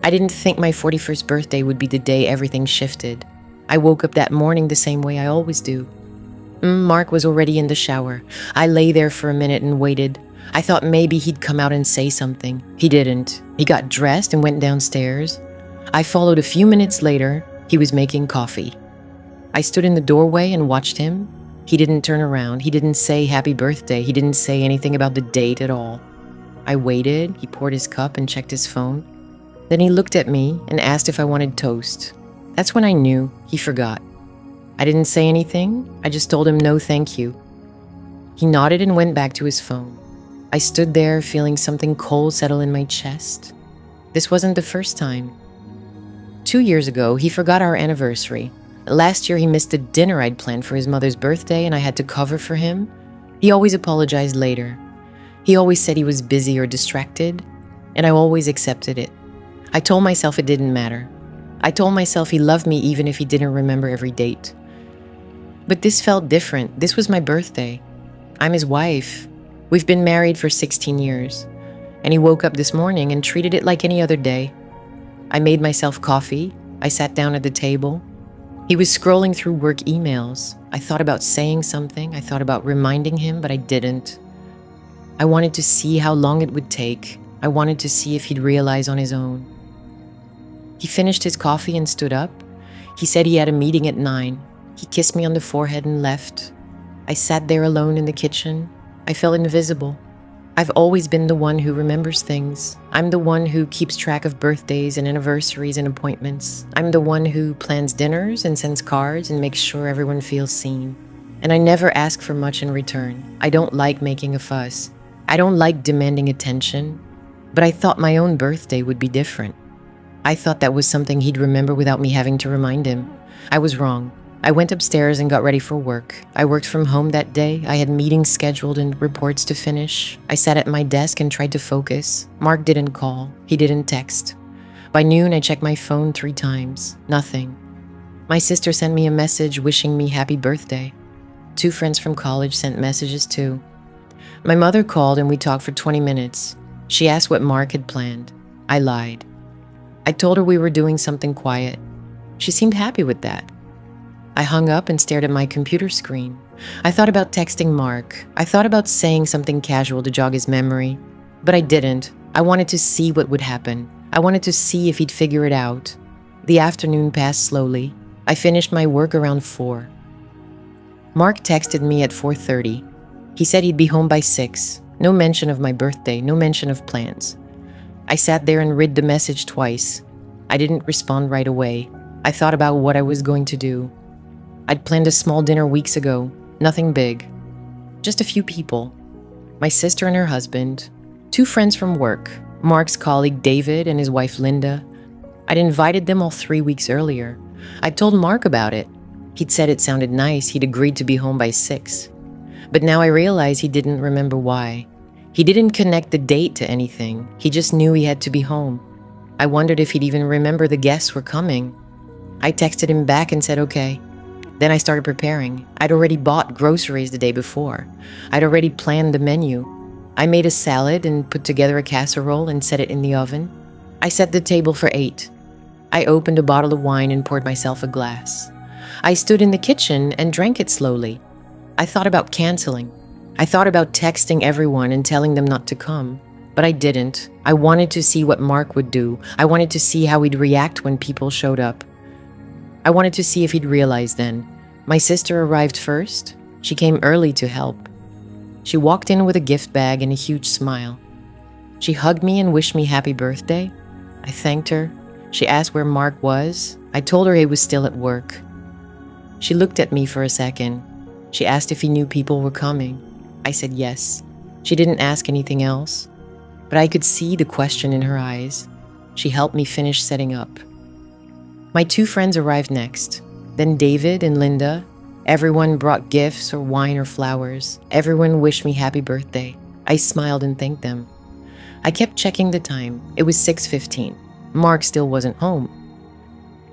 I didn't think my 41st birthday would be the day everything shifted. I woke up that morning the same way I always do. Mark was already in the shower. I lay there for a minute and waited. I thought maybe he'd come out and say something. He didn't. He got dressed and went downstairs. I followed a few minutes later. He was making coffee. I stood in the doorway and watched him. He didn't turn around. He didn't say happy birthday. He didn't say anything about the date at all. I waited. He poured his cup and checked his phone. Then he looked at me and asked if I wanted toast. That's when I knew he forgot. I didn't say anything. I just told him no thank you. He nodded and went back to his phone. I stood there feeling something cold settle in my chest. This wasn't the first time. 2 years ago, he forgot our anniversary. Last year, he missed a dinner I'd planned for his mother's birthday and I had to cover for him. He always apologized later. He always said he was busy or distracted, and I always accepted it. I told myself it didn't matter. I told myself he loved me even if he didn't remember every date. But this felt different. This was my birthday. I'm his wife. We've been married for 16 years. And he woke up this morning and treated it like any other day. I made myself coffee. I sat down at the table. He was scrolling through work emails. I thought about saying something. I thought about reminding him, but I didn't. I wanted to see how long it would take. I wanted to see if he'd realize on his own. He finished his coffee and stood up. He said he had a meeting at 9. He kissed me on the forehead and left. I sat there alone in the kitchen. I felt invisible. I've always been the one who remembers things. I'm the one who keeps track of birthdays and anniversaries and appointments. I'm the one who plans dinners and sends cards and makes sure everyone feels seen. And I never ask for much in return. I don't like making a fuss. I don't like demanding attention. But I thought my own birthday would be different. I thought that was something he'd remember without me having to remind him. I was wrong. I went upstairs and got ready for work. I worked from home that day. I had meetings scheduled and reports to finish. I sat at my desk and tried to focus. Mark didn't call. He didn't text. By noon, I checked my phone 3 times. Nothing. My sister sent me a message wishing me happy birthday. 2 friends from college sent messages too. My mother called and we talked for 20 minutes. She asked what Mark had planned. I lied. I told her we were doing something quiet. She seemed happy with that. I hung up and stared at my computer screen. I thought about texting Mark. I thought about saying something casual to jog his memory. But I didn't. I wanted to see what would happen. I wanted to see if he'd figure it out. The afternoon passed slowly. I finished my work around 4. Mark texted me at 4:30. He said he'd be home by 6. No mention of my birthday, no mention of plans. I sat there and read the message twice. I didn't respond right away. I thought about what I was going to do. I'd planned a small dinner weeks ago, nothing big. Just a few people. My sister and her husband, 2 friends from work, Mark's colleague David and his wife Linda. I'd invited them all 3 weeks earlier. I'd told Mark about it. He'd said it sounded nice. He'd agreed to be home by 6. But now I realize he didn't remember why. He didn't connect the date to anything. He just knew he had to be home. I wondered if he'd even remember the guests were coming. I texted him back and said okay. Then I started preparing. I'd already bought groceries the day before. I'd already planned the menu. I made a salad and put together a casserole and set it in the oven. I set the table for 8. I opened a bottle of wine and poured myself a glass. I stood in the kitchen and drank it slowly. I thought about canceling. I thought about texting everyone and telling them not to come. But I didn't. I wanted to see what Mark would do. I wanted to see how he'd react when people showed up. I wanted to see if he'd realize then. My sister arrived first. She came early to help. She walked in with a gift bag and a huge smile. She hugged me and wished me happy birthday. I thanked her. She asked where Mark was. I told her he was still at work. She looked at me for a second. She asked if he knew people were coming. I said yes. She didn't ask anything else. But I could see the question in her eyes. She helped me finish setting up. My 2 friends arrived next. Then David and Linda. Everyone brought gifts or wine or flowers. Everyone wished me happy birthday. I smiled and thanked them. I kept checking the time. It was 6:15. Mark still wasn't home.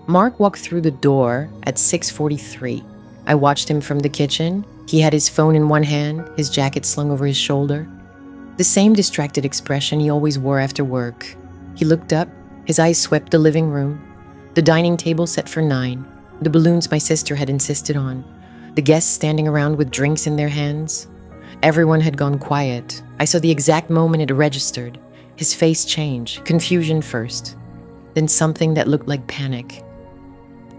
Mark walked through the door at 6:43. I watched him from the kitchen. He had his phone in one hand, his jacket slung over his shoulder. The same distracted expression he always wore after work. He looked up. His eyes swept the living room, the dining table set for 9, the balloons my sister had insisted on, the guests standing around with drinks in their hands. Everyone had gone quiet. I saw the exact moment it registered. His face changed, confusion first, then something that looked like panic.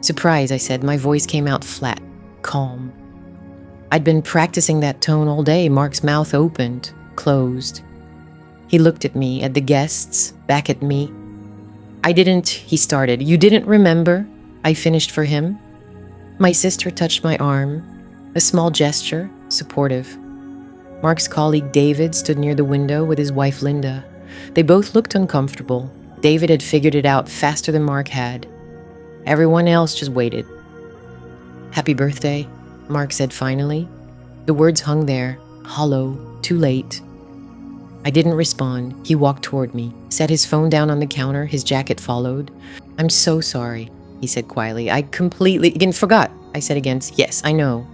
"Surprise," I said. My voice came out flat, calm. I'd been practicing that tone all day. Mark's mouth opened, closed. He looked at me, at the guests, back at me. He started. "You didn't remember?" I finished for him. My sister touched my arm, a small gesture, supportive. Mark's colleague David stood near the window with his wife Linda. They both looked uncomfortable. David had figured it out faster than Mark had. Everyone else just waited. "Happy birthday," Mark said finally. The words hung there, hollow, too late. I didn't respond. He walked toward me, set his phone down on the counter, his jacket followed. "I'm so sorry," he said quietly. "I completely forgot," I said again. "Yes, I know."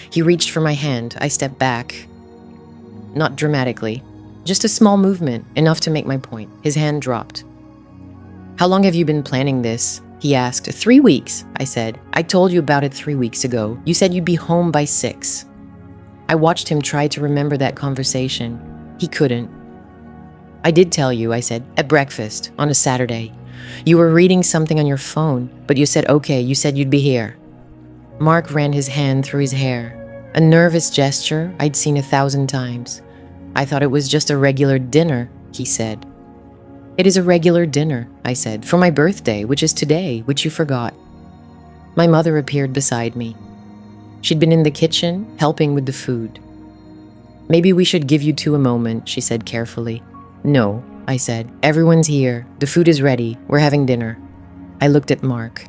He reached for my hand. I stepped back. Not dramatically. Just a small movement, enough to make my point. His hand dropped. "How long have you been planning this?" he asked. 3 weeks, I said. "I told you about it 3 weeks ago. You said you'd be home by 6. I watched him try to remember that conversation. He couldn't. "I did tell you," I said, "at breakfast, on a Saturday. You were reading something on your phone, but you said okay, you said you'd be here." Mark ran his hand through his hair. A nervous gesture I'd seen 1,000 times. "I thought it was just a regular dinner," he said. "It is a regular dinner," I said, "for my birthday, which is today, which you forgot." My mother appeared beside me. She'd been in the kitchen, helping with the food. "Maybe we should give you two a moment," she said carefully. "No," I said. "Everyone's here. The food is ready. We're having dinner." I looked at Mark.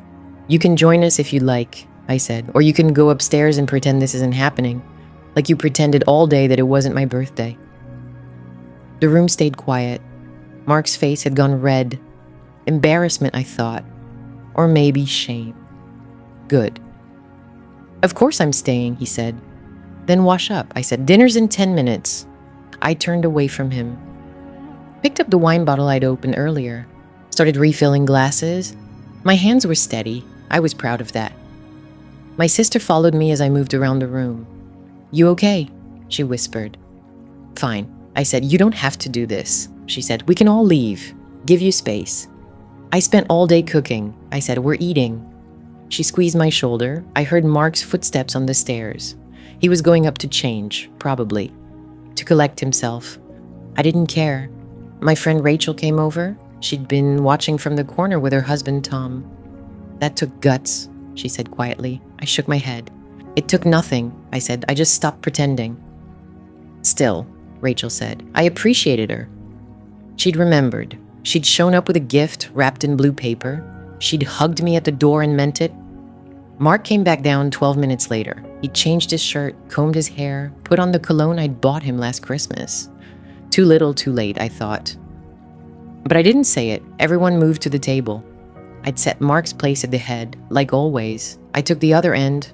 "You can join us if you like," I said, "or you can go upstairs and pretend this isn't happening, like you pretended all day that it wasn't my birthday." The room stayed quiet. Mark's face had gone red. Embarrassment, I thought. Or maybe shame. Good. "Of course I'm staying," he said. "Then wash up," I said. "Dinner's in 10 minutes. I turned away from him. Picked up the wine bottle I'd opened earlier. Started refilling glasses. My hands were steady. I was proud of that. My sister followed me as I moved around the room. "You okay?" she whispered. "Fine," I said. "You don't have to do this," she said. "We can all leave. Give you space." "I spent all day cooking," I said. "We're eating." She squeezed my shoulder. I heard Mark's footsteps on the stairs. He was going up to change, probably, to collect himself. I didn't care. My friend Rachel came over. She'd been watching from the corner with her husband, Tom. "That took guts," she said quietly. I shook my head. "It took nothing," I said. "I just stopped pretending." "Still," Rachel said, "I appreciated her." She'd remembered. She'd shown up with a gift wrapped in blue paper. She'd hugged me at the door and meant it. Mark came back down 12 minutes later. He changed his shirt, combed his hair, put on the cologne I'd bought him last Christmas. Too little, too late, I thought. But I didn't say it. Everyone moved to the table. I'd set Mark's place at the head, like always. I took the other end.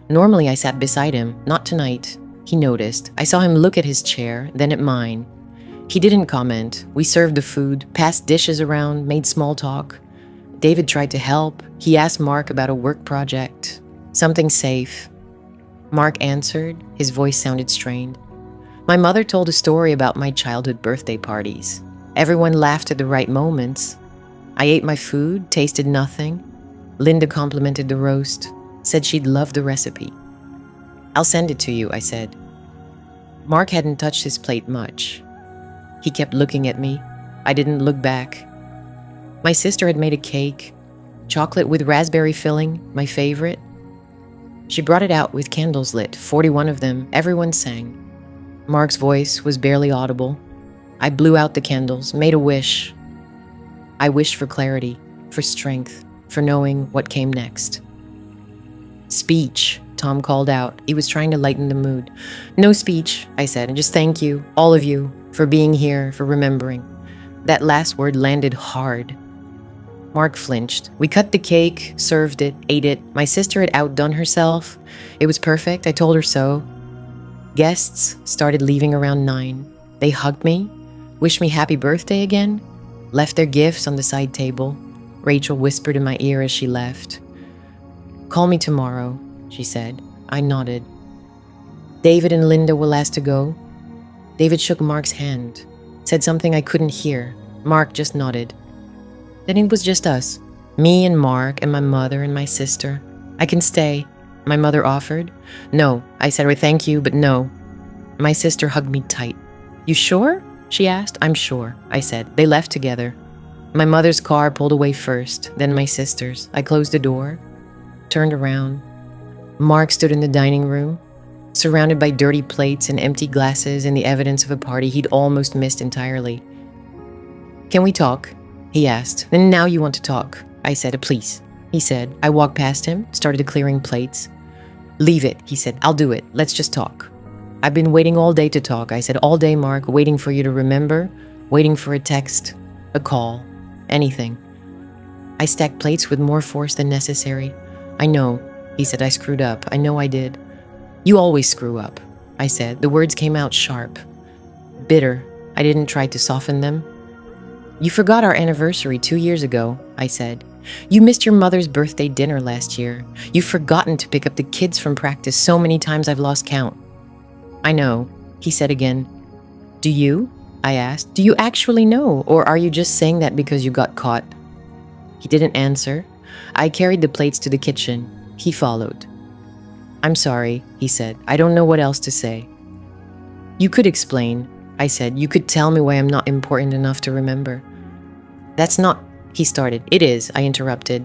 Normally I sat beside him, not tonight. He noticed. I saw him look at his chair, then at mine. He didn't comment. We served the food, passed dishes around, made small talk. David tried to help. He asked Mark about a work project, something safe. Mark answered. His voice sounded strained. My mother told a story about my childhood birthday parties. Everyone laughed at the right moments. I ate my food, tasted nothing. Linda complimented the roast, said she'd love the recipe. "I'll send it to you," I said. Mark hadn't touched his plate much. He kept looking at me. I didn't look back. My sister had made a cake, chocolate with raspberry filling, my favorite. She brought it out with candles lit, 41 of them. Everyone sang. Mark's voice was barely audible. I blew out the candles, made a wish. I wished for clarity, for strength, for knowing what came next. "Speech," Tom called out. He was trying to lighten the mood. "No speech," I said, "and just thank you, all of you, for being here, for remembering." That last word landed hard. Mark flinched. We cut the cake, served it, ate it. My sister had outdone herself. It was perfect. I told her so. Guests started leaving around 9. They hugged me, wished me happy birthday again. left their gifts on the side table. Rachel whispered in my ear as she left. "Call me tomorrow," she said. I nodded. "David and Linda were last to go?" David shook Mark's hand, said something I couldn't hear. Mark just nodded. Then it was just us. Me and Mark and my mother and my sister. "I can stay," my mother offered. "No," I said, "or thank you, but no." My sister hugged me tight. "You sure?" she asked. "I'm sure," I said. They left together. My mother's car pulled away first, then my sister's. I closed the door, turned around. Mark stood in the dining room, surrounded by dirty plates and empty glasses and the evidence of a party he'd almost missed entirely. "Can we talk?" he asked. "Then now you want to talk," I said. "Please," he said. I walked past him, started clearing plates. "Leave it," he said. "I'll do it. Let's just talk." "I've been waiting all day to talk," I said. "All day, Mark, waiting for you to remember, waiting for a text, a call, anything." I stacked plates with more force than necessary. "I know," he said. "I screwed up. I know I did." "You always screw up," I said. The words came out sharp, bitter. I didn't try to soften them. "You forgot our anniversary 2 years ago," I said. "You missed your mother's birthday dinner last year. You've forgotten to pick up the kids from practice so many times I've lost count." "I know," he said again. "Do you?" I asked. "Do you actually know, or are you just saying that because you got caught?" He didn't answer. I carried the plates to the kitchen. He followed. "I'm sorry," he said. "I don't know what else to say." "You could explain," I said. "You could tell me why I'm not important enough to remember." "That's not," he started. "It is," I interrupted.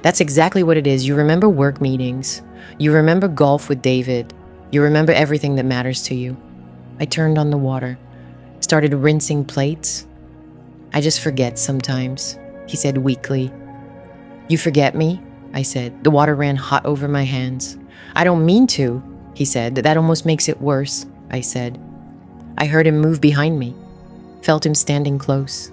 "That's exactly what it is. You remember work meetings. You remember golf with David. You remember everything that matters to you." I turned on the water, started rinsing plates. "I just forget sometimes," he said weakly. "You forget me?" I said. The water ran hot over my hands. "I don't mean to," he said. "That almost makes it worse," I said. I heard him move behind me, felt him standing close.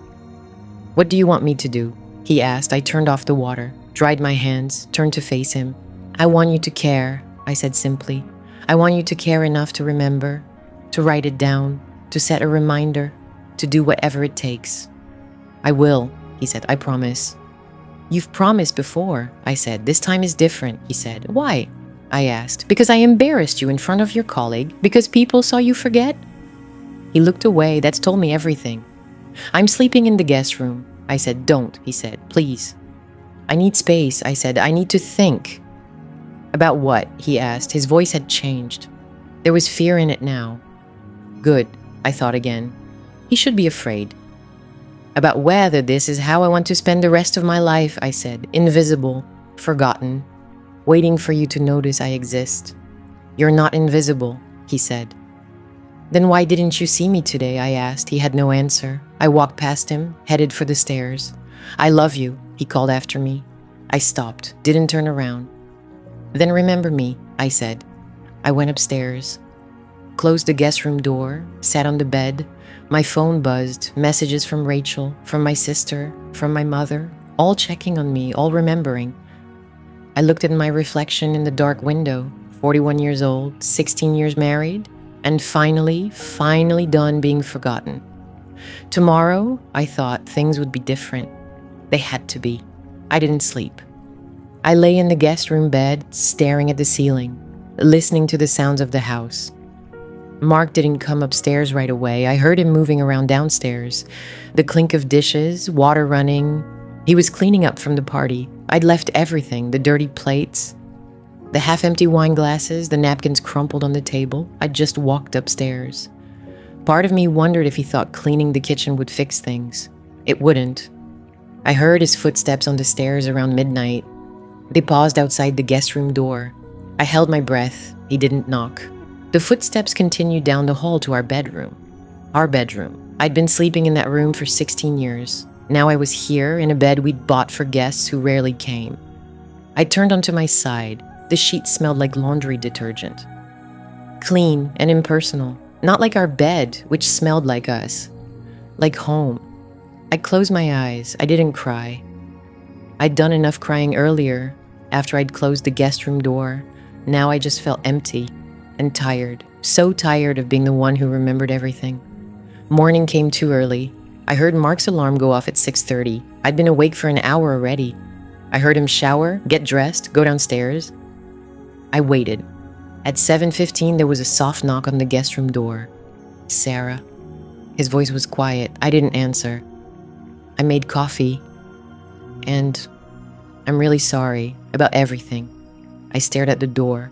"What do you want me to do?" he asked. I turned off the water, dried my hands, turned to face him. "I want you to care," I said simply. "I want you to care enough to remember, to write it down, to set a reminder, to do whatever it takes." "I will," he said. "I promise." "You've promised before," I said. "This time is different," he said. "Why?" I asked. "Because I embarrassed you in front of your colleague? Because people saw you forget?" He looked away. That's told me everything. "I'm sleeping in the guest room," I said. "Don't," he said. "Please." "I need space," I said. "I need to think." "About what?" he asked. His voice had changed. There was fear in it now. Good, I thought again. He should be afraid. "About whether this is how I want to spend the rest of my life," I said. "Invisible, forgotten, waiting for you to notice I exist." "You're not invisible," he said. "Then why didn't you see me today?" I asked. He had no answer. I walked past him, headed for the stairs. "I love you," he called after me. I stopped, didn't turn around. "Then remember me," I said. I went upstairs, closed the guest room door, sat on the bed. My phone buzzed, messages from Rachel, from my sister, from my mother, all checking on me, all remembering. I looked at my reflection in the dark window, 41 years old, 16 years married, and finally done being forgotten. Tomorrow, I thought, things would be different. They had to be. I didn't sleep. I lay in the guest room bed, staring at the ceiling, listening to the sounds of the house. Mark didn't come upstairs right away. I heard him moving around downstairs. The clink of dishes, water running. He was cleaning up from the party. I'd left everything, the dirty plates, the half-empty wine glasses, the napkins crumpled on the table. I'd just walked upstairs. Part of me wondered if he thought cleaning the kitchen would fix things. It wouldn't. I heard his footsteps on the stairs around midnight. They paused outside the guest room door. I held my breath. He didn't knock. The footsteps continued down the hall to our bedroom. Our bedroom. I'd been sleeping in that room for 16 years. Now I was here in a bed we'd bought for guests who rarely came. I turned onto my side. The sheets smelled like laundry detergent. Clean and impersonal. Not like our bed, which smelled like us. Like home. I closed my eyes. I didn't cry. I'd done enough crying earlier, after I'd closed the guest room door. Now I just felt empty and tired. So tired of being the one who remembered everything. Morning came too early. I heard Mark's alarm go off at 6:30. I'd been awake for an hour already. I heard him shower, get dressed, go downstairs. I waited. At 7:15, there was a soft knock on the guest room door. Sarah. His voice was quiet. I didn't answer. I made coffee. And I'm really sorry about everything. I stared at the door.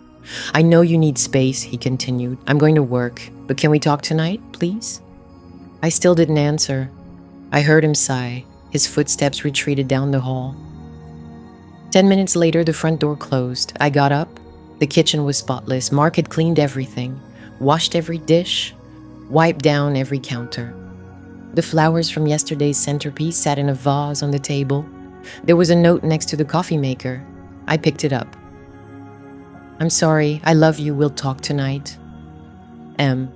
I know you need space, he continued. I'm going to work, but can we talk tonight, please? I still didn't answer. I heard him sigh. His footsteps retreated down the hall. 10 minutes later, the front door closed. I got up. The kitchen was spotless. Mark had cleaned everything, washed every dish, wiped down every counter. The flowers from yesterday's centerpiece sat in a vase on the table. There was a note next to the coffee maker. I picked it up. I'm sorry, I love you, we'll talk tonight. M.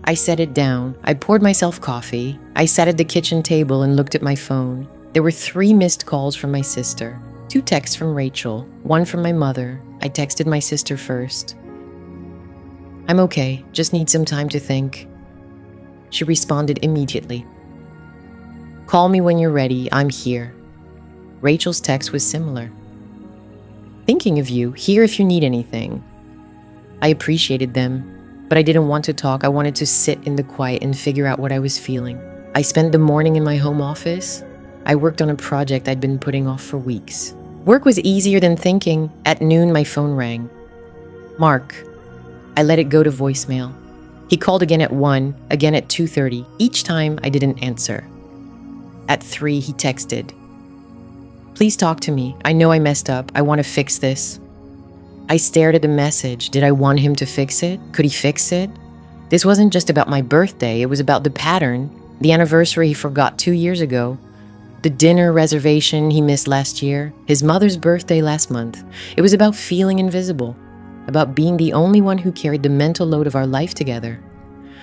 I set it down. I poured myself coffee. I sat at the kitchen table and looked at my phone. There were 3 missed calls from my sister, 2 texts from Rachel, 1 from my mother. I texted my sister first. I'm okay, just need some time to think. She responded immediately. Call me when you're ready, I'm here. Rachel's text was similar. Thinking of you, here if you need anything. I appreciated them, but I didn't want to talk. I wanted to sit in the quiet and figure out what I was feeling. I spent the morning in my home office. I worked on a project I'd been putting off for weeks. Work was easier than thinking. At noon, my phone rang. Mark. I let it go to voicemail. He called again at 1, again at 2:30. Each time, I didn't answer. At 3, he texted. Please talk to me. I know I messed up. I want to fix this. I stared at the message. Did I want him to fix it? Could he fix it? This wasn't just about my birthday. It was about the pattern, the anniversary he forgot 2 years ago, the dinner reservation he missed last year, his mother's birthday last month. It was about feeling invisible, about being the only one who carried the mental load of our life together.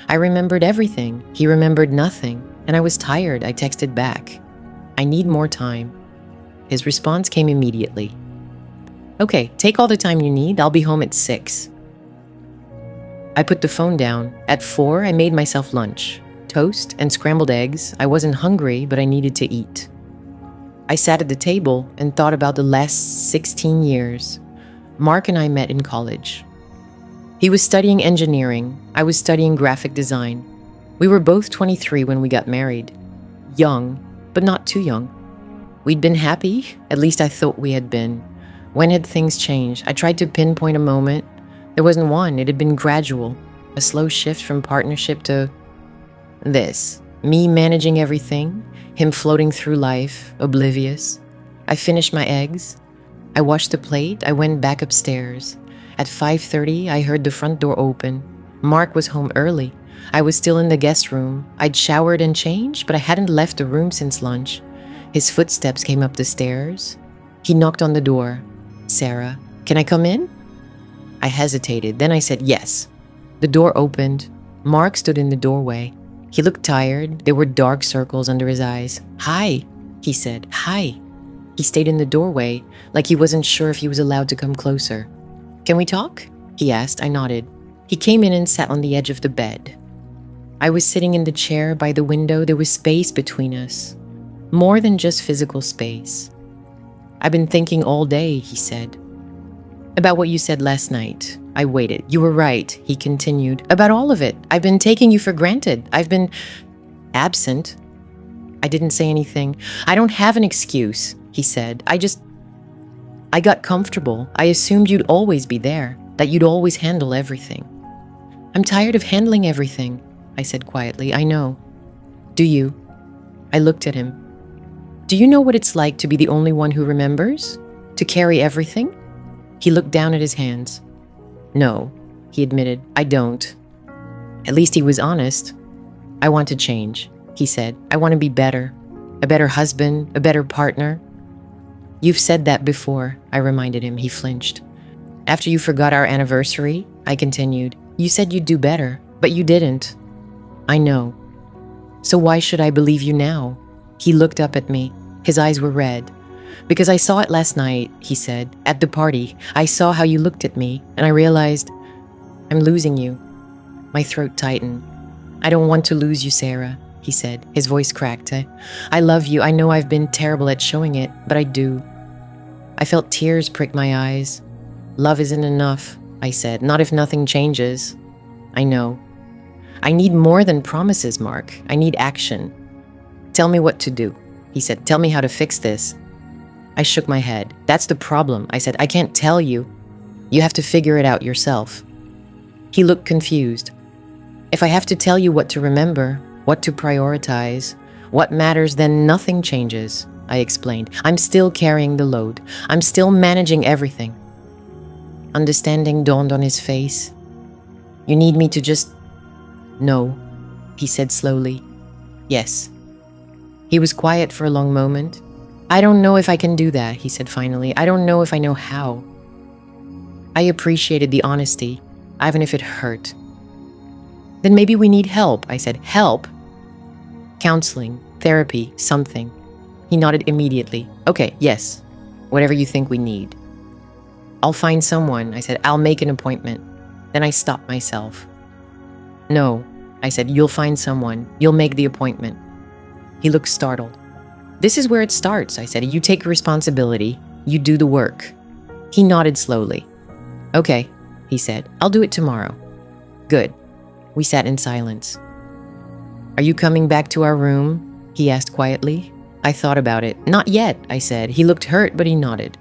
I remembered everything. He remembered nothing. And I was tired. I texted back. I need more time. His response came immediately. Okay, take all the time you need. I'll be home at 6. I put the phone down. At 4, I made myself lunch. Toast and scrambled eggs. I wasn't hungry, but I needed to eat. I sat at the table and thought about the last 16 years. Mark and I met in college. He was studying engineering. I was studying graphic design. We were both 23 when we got married. Young, but not too young. We'd been happy, at least I thought we had been. When had things changed? I tried to pinpoint a moment. There wasn't one. It had been gradual. A slow shift from partnership to this. Me managing everything, him floating through life, oblivious. I finished my eggs. I washed the plate. I went back upstairs. At 5:30, I heard the front door open. Mark was home early. I was still in the guest room. I'd showered and changed, but I hadn't left the room since lunch. His footsteps came up the stairs. He knocked on the door. Sarah, can I come in? I hesitated. Then I said yes. The door opened. Mark stood in the doorway. He looked tired. There were dark circles under his eyes. Hi, he said. Hi. He stayed in the doorway, like he wasn't sure if he was allowed to come closer. Can we talk? He asked. I nodded. He came in and sat on the edge of the bed. I was sitting in the chair by the window. There was space between us. More than just physical space. I've been thinking all day, he said. About what you said last night. I waited. You were right, he continued. About all of it. I've been taking you for granted. I've been absent. I didn't say anything. I don't have an excuse, he said. I got comfortable. I assumed you'd always be there, that you'd always handle everything. I'm tired of handling everything, I said quietly. I know. Do you? I looked at him. Do you know what it's like to be the only one who remembers? To carry everything? He looked down at his hands. No, he admitted, I don't. At least he was honest. I want to change, he said. I want to be better. A better husband, a better partner. You've said that before, I reminded him. He flinched. After you forgot our anniversary, I continued, you said you'd do better, but you didn't. I know. So why should I believe you now? He looked up at me. His eyes were red. Because I saw it last night, he said, at the party. I saw how you looked at me, and I realized I'm losing you. My throat tightened. I don't want to lose you, Sarah. he said. His voice cracked. I love you. I know I've been terrible at showing it, but I do. I felt tears prick my eyes. Love isn't enough, I said. Not if nothing changes. I know. I need more than promises, Mark. I need action. Tell me what to do, he said. Tell me how to fix this. I shook my head. That's the problem, I said. I can't tell you. You have to figure it out yourself. He looked confused. If I have to tell you what to remember, what to prioritize, what matters, then nothing changes, I explained. I'm still carrying the load. I'm still managing everything. Understanding dawned on his face. You need me to just... No, he said slowly. Yes. He was quiet for a long moment. I don't know if I can do that, he said finally. I don't know if I know how. I appreciated the honesty, even if it hurt. Then maybe we need help, I said. Help? Counseling, therapy, something. He nodded immediately. Okay, yes. Whatever you think we need. I'll find someone, I said. I'll make an appointment. Then I stopped myself. No, I said. You'll find someone. You'll make the appointment. He looked startled. This is where it starts, I said. You take responsibility. You do the work. He nodded slowly. Okay, he said. I'll do it tomorrow. Good. We sat in silence. Are you coming back to our room? He asked quietly. I thought about it. Not yet, I said. He looked hurt, but he nodded.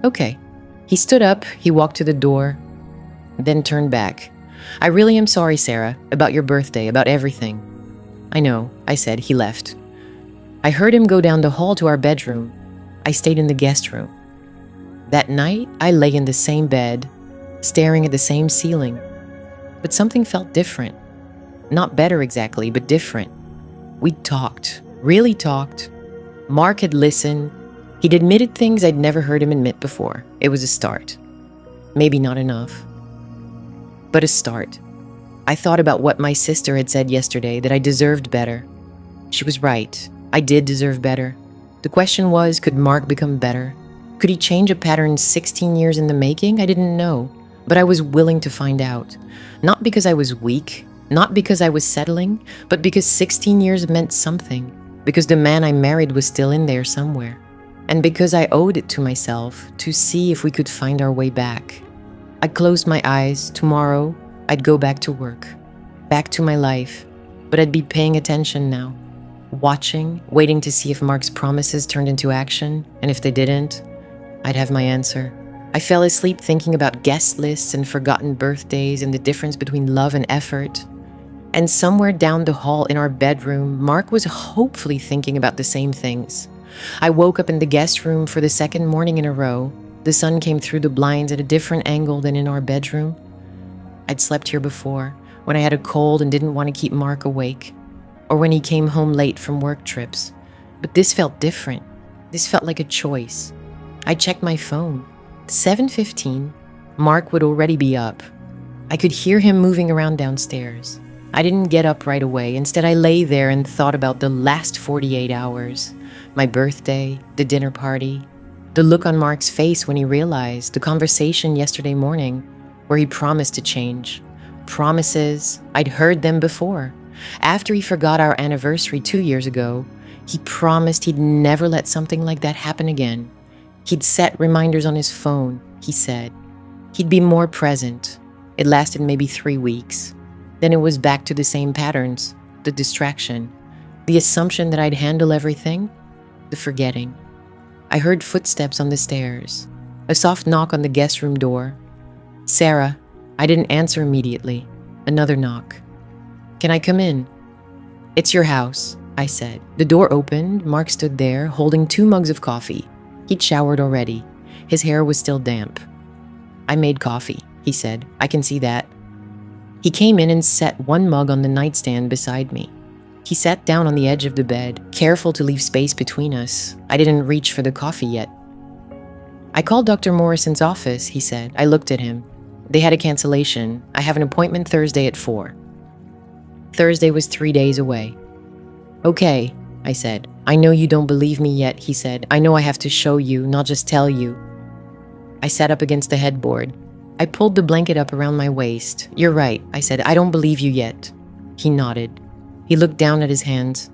Okay. He stood up. He walked to the door, then turned back. I really am sorry, Sarah, about your birthday, about everything. I know, I said. He left. I heard him go down the hall to our bedroom. I stayed in the guest room. That night, I lay in the same bed, staring at the same ceiling. But something felt different. Not better exactly, but different. We talked, really talked. Mark had listened. He'd admitted things I'd never heard him admit before. It was a start. Maybe not enough, but a start. I thought about what my sister had said yesterday, that I deserved better. She was right. I did deserve better. The question was, could Mark become better? Could he change a pattern 16 years in the making? I didn't know, but I was willing to find out. Not because I was weak, not because I was settling, but because 16 years meant something, because the man I married was still in there somewhere, and because I owed it to myself to see if we could find our way back. I closed my eyes. Tomorrow, I'd go back to work, back to my life, but I'd be paying attention now, watching, waiting to see if Mark's promises turned into action, and if they didn't, I'd have my answer. I fell asleep thinking about guest lists and forgotten birthdays and the difference between love and effort. And somewhere down the hall in our bedroom, Mark was hopefully thinking about the same things. I woke up in the guest room for the second morning in a row. The sun came through the blinds at a different angle than in our bedroom. I'd slept here before, when I had a cold and didn't want to keep Mark awake, or when he came home late from work trips. But this felt different. This felt like a choice. I checked my phone. 7:15. Mark would already be up. I could hear him moving around downstairs. I didn't get up right away. Instead, I lay there and thought about the last 48 hours. My birthday, the dinner party, the look on Mark's face when he realized, the conversation yesterday morning where he promised to change. Promises, I'd heard them before. After he forgot our anniversary 2 years ago, he promised he'd never let something like that happen again. He'd set reminders on his phone, he said. He'd be more present. It lasted maybe 3 weeks. Then it was back to the same patterns, the distraction, the assumption that I'd handle everything, the forgetting. I heard footsteps on the stairs, a soft knock on the guest room door. Sarah. I didn't answer immediately. Another knock. Can I come in? It's your house, I said. The door opened. Mark stood there, holding 2 mugs of coffee. He'd showered already. His hair was still damp. I made coffee, he said. I can see that. He came in and set 1 mug on the nightstand beside me. He sat down on the edge of the bed, careful to leave space between us. I didn't reach for the coffee yet. I called Dr. Morrison's office, he said. I looked at him. They had a cancellation. I have an appointment Thursday at 4. Thursday was 3 days away. Okay, I said. I know you don't believe me yet, he said. I know I have to show you, not just tell you. I sat up against the headboard. I pulled the blanket up around my waist. You're right, I said. I don't believe you yet. He nodded. He looked down at his hands.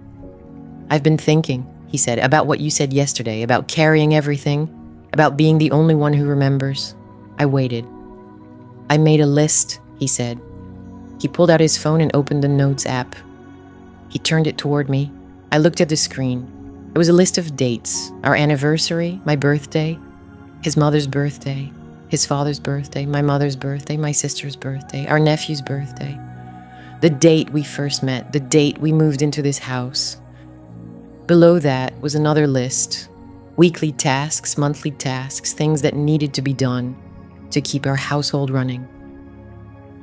"I've been thinking," he said, "about what you said yesterday, about carrying everything, about being the only one who remembers." I waited. "I made a list," he said. He pulled out his phone and opened the Notes app. He turned it toward me. I looked at the screen. It was a list of dates: our anniversary, my birthday, his mother's birthday, his father's birthday, my mother's birthday, my sister's birthday, our nephew's birthday, the date we first met, the date we moved into this house. Below that was another list: weekly tasks, monthly tasks, things that needed to be done to keep our household running.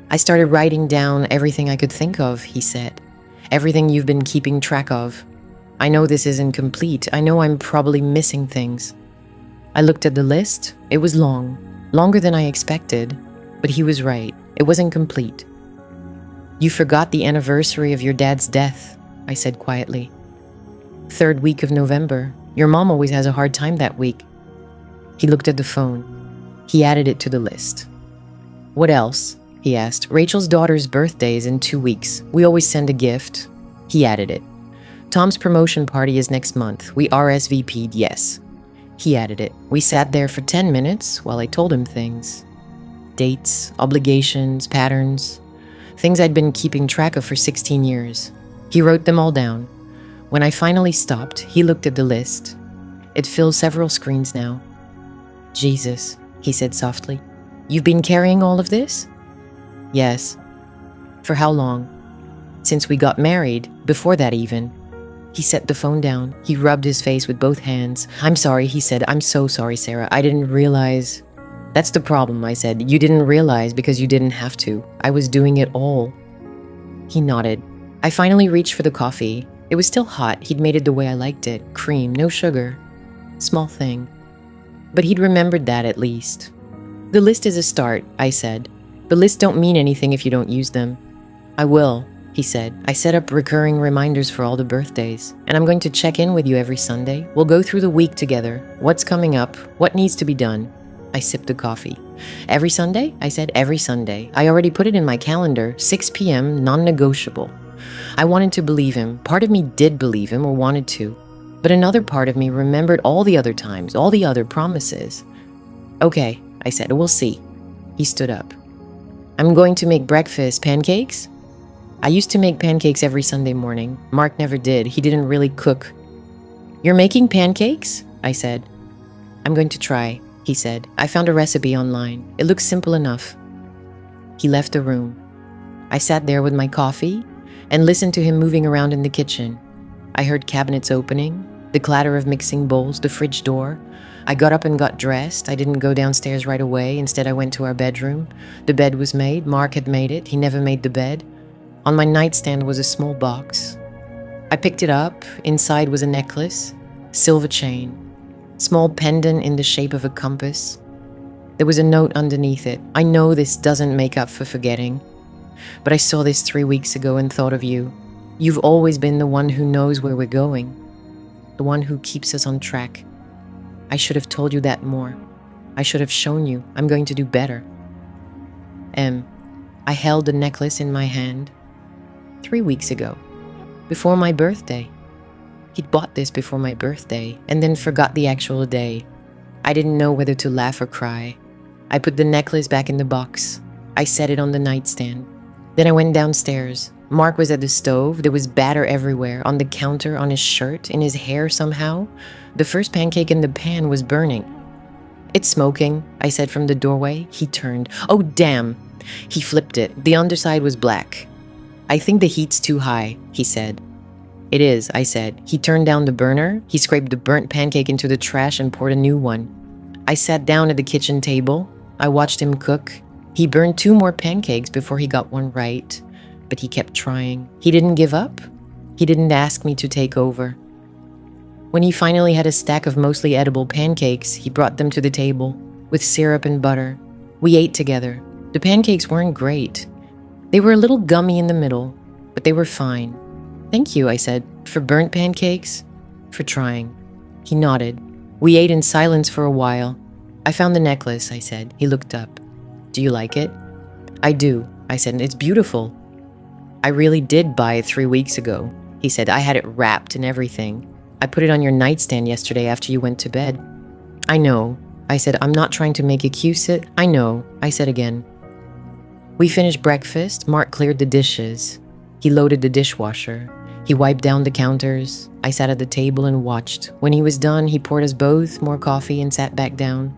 I started writing down everything I could think of, he said. Everything you've been keeping track of. I know this isn't complete. I know I'm probably missing things. I looked at the list. It was long, longer than I expected, but he was right. It wasn't complete. "You forgot the anniversary of your dad's death," I said quietly. "3rd week of November. Your mom always has a hard time that week." He looked at the phone. He added it to the list. "What else?" he asked. "Rachel's daughter's birthday is in 2 weeks. We always send a gift." He added it. "Tom's promotion party is next month. We RSVP'd, yes." He added it. We sat there for 10 minutes while I told him things. Dates, obligations, patterns. Things I'd been keeping track of for 16 years. He wrote them all down. When I finally stopped, he looked at the list. It fills several screens now. "Jesus," he said softly. "You've been carrying all of this?" "Yes." "For how long?" "Since we got married, before that even." He set the phone down. He rubbed his face with both hands. "I'm sorry," he said. "I'm so sorry, Sarah. I didn't realize." "That's the problem," I said. "You didn't realize because you didn't have to. I was doing it all." He nodded. I finally reached for the coffee. It was still hot. He'd made it the way I liked it. Cream, no sugar. Small thing. But he'd remembered that at least. "The list is a start," I said. "But lists don't mean anything if you don't use them." "I will," he said. "I set up recurring reminders for all the birthdays, and I'm going to check in with you every Sunday. We'll go through the week together. What's coming up? What needs to be done?" I sipped the coffee. "Every Sunday?" I said. "Every Sunday. I already put it in my calendar. 6 p.m., non-negotiable." I wanted to believe him. Part of me did believe him, or wanted to. But another part of me remembered all the other times, all the other promises. "Okay," I said. "We'll see." He stood up. "I'm going to make breakfast. Pancakes?" I used to make pancakes every Sunday morning. Mark never did. He didn't really cook. "You're making pancakes?" I said. "I'm going to try," he said. "I found a recipe online. It looks simple enough." He left the room. I sat there with my coffee and listened to him moving around in the kitchen. I heard cabinets opening, the clatter of mixing bowls, the fridge door. I got up and got dressed. I didn't go downstairs right away. Instead, I went to our bedroom. The bed was made. Mark had made it. He never made the bed. On my nightstand was a small box. I picked it up. Inside was a necklace, silver chain, small pendant in the shape of a compass. There was a note underneath it. "I know this doesn't make up for forgetting, but I saw this 3 weeks ago and thought of you. You've always been the one who knows where we're going, the one who keeps us on track. I should have told you that more. I should have shown you I'm going to do better." I held the necklace in my hand. 3 weeks ago, before my birthday. He'd bought this before my birthday and then forgot the actual day. I didn't know whether to laugh or cry. I put the necklace back in the box. I set it on the nightstand. Then I went downstairs. Mark was at the stove. There was batter everywhere, on the counter, on his shirt, in his hair somehow. The first pancake in the pan was burning. "It's smoking," I said from the doorway. He turned. "Oh, damn." He flipped it. The underside was black. "I think the heat's too high," he said. "It is," I said. He turned down the burner. He scraped the burnt pancake into the trash and poured a new one. I sat down at the kitchen table. I watched him cook. He burned 2 more pancakes before he got one right. But he kept trying. He didn't give up. He didn't ask me to take over. When he finally had a stack of mostly edible pancakes, he brought them to the table, with syrup and butter. We ate together. The pancakes weren't great. They were a little gummy in the middle, but they were fine. "Thank you," I said, "for burnt pancakes, for trying." He nodded. We ate in silence for a while. "I found the necklace," I said. He looked up. "Do you like it?" "I do," I said. "It's beautiful." I really did buy it 3 weeks ago, he said. I had it wrapped and everything. I put it on your nightstand yesterday after you went to bed. I know, I said. I'm not trying to make excuses. I know, I said again. We finished breakfast. Mark cleared the dishes. He loaded the dishwasher. He wiped down the counters. I sat at the table and watched. When he was done, he poured us both more coffee and sat back down.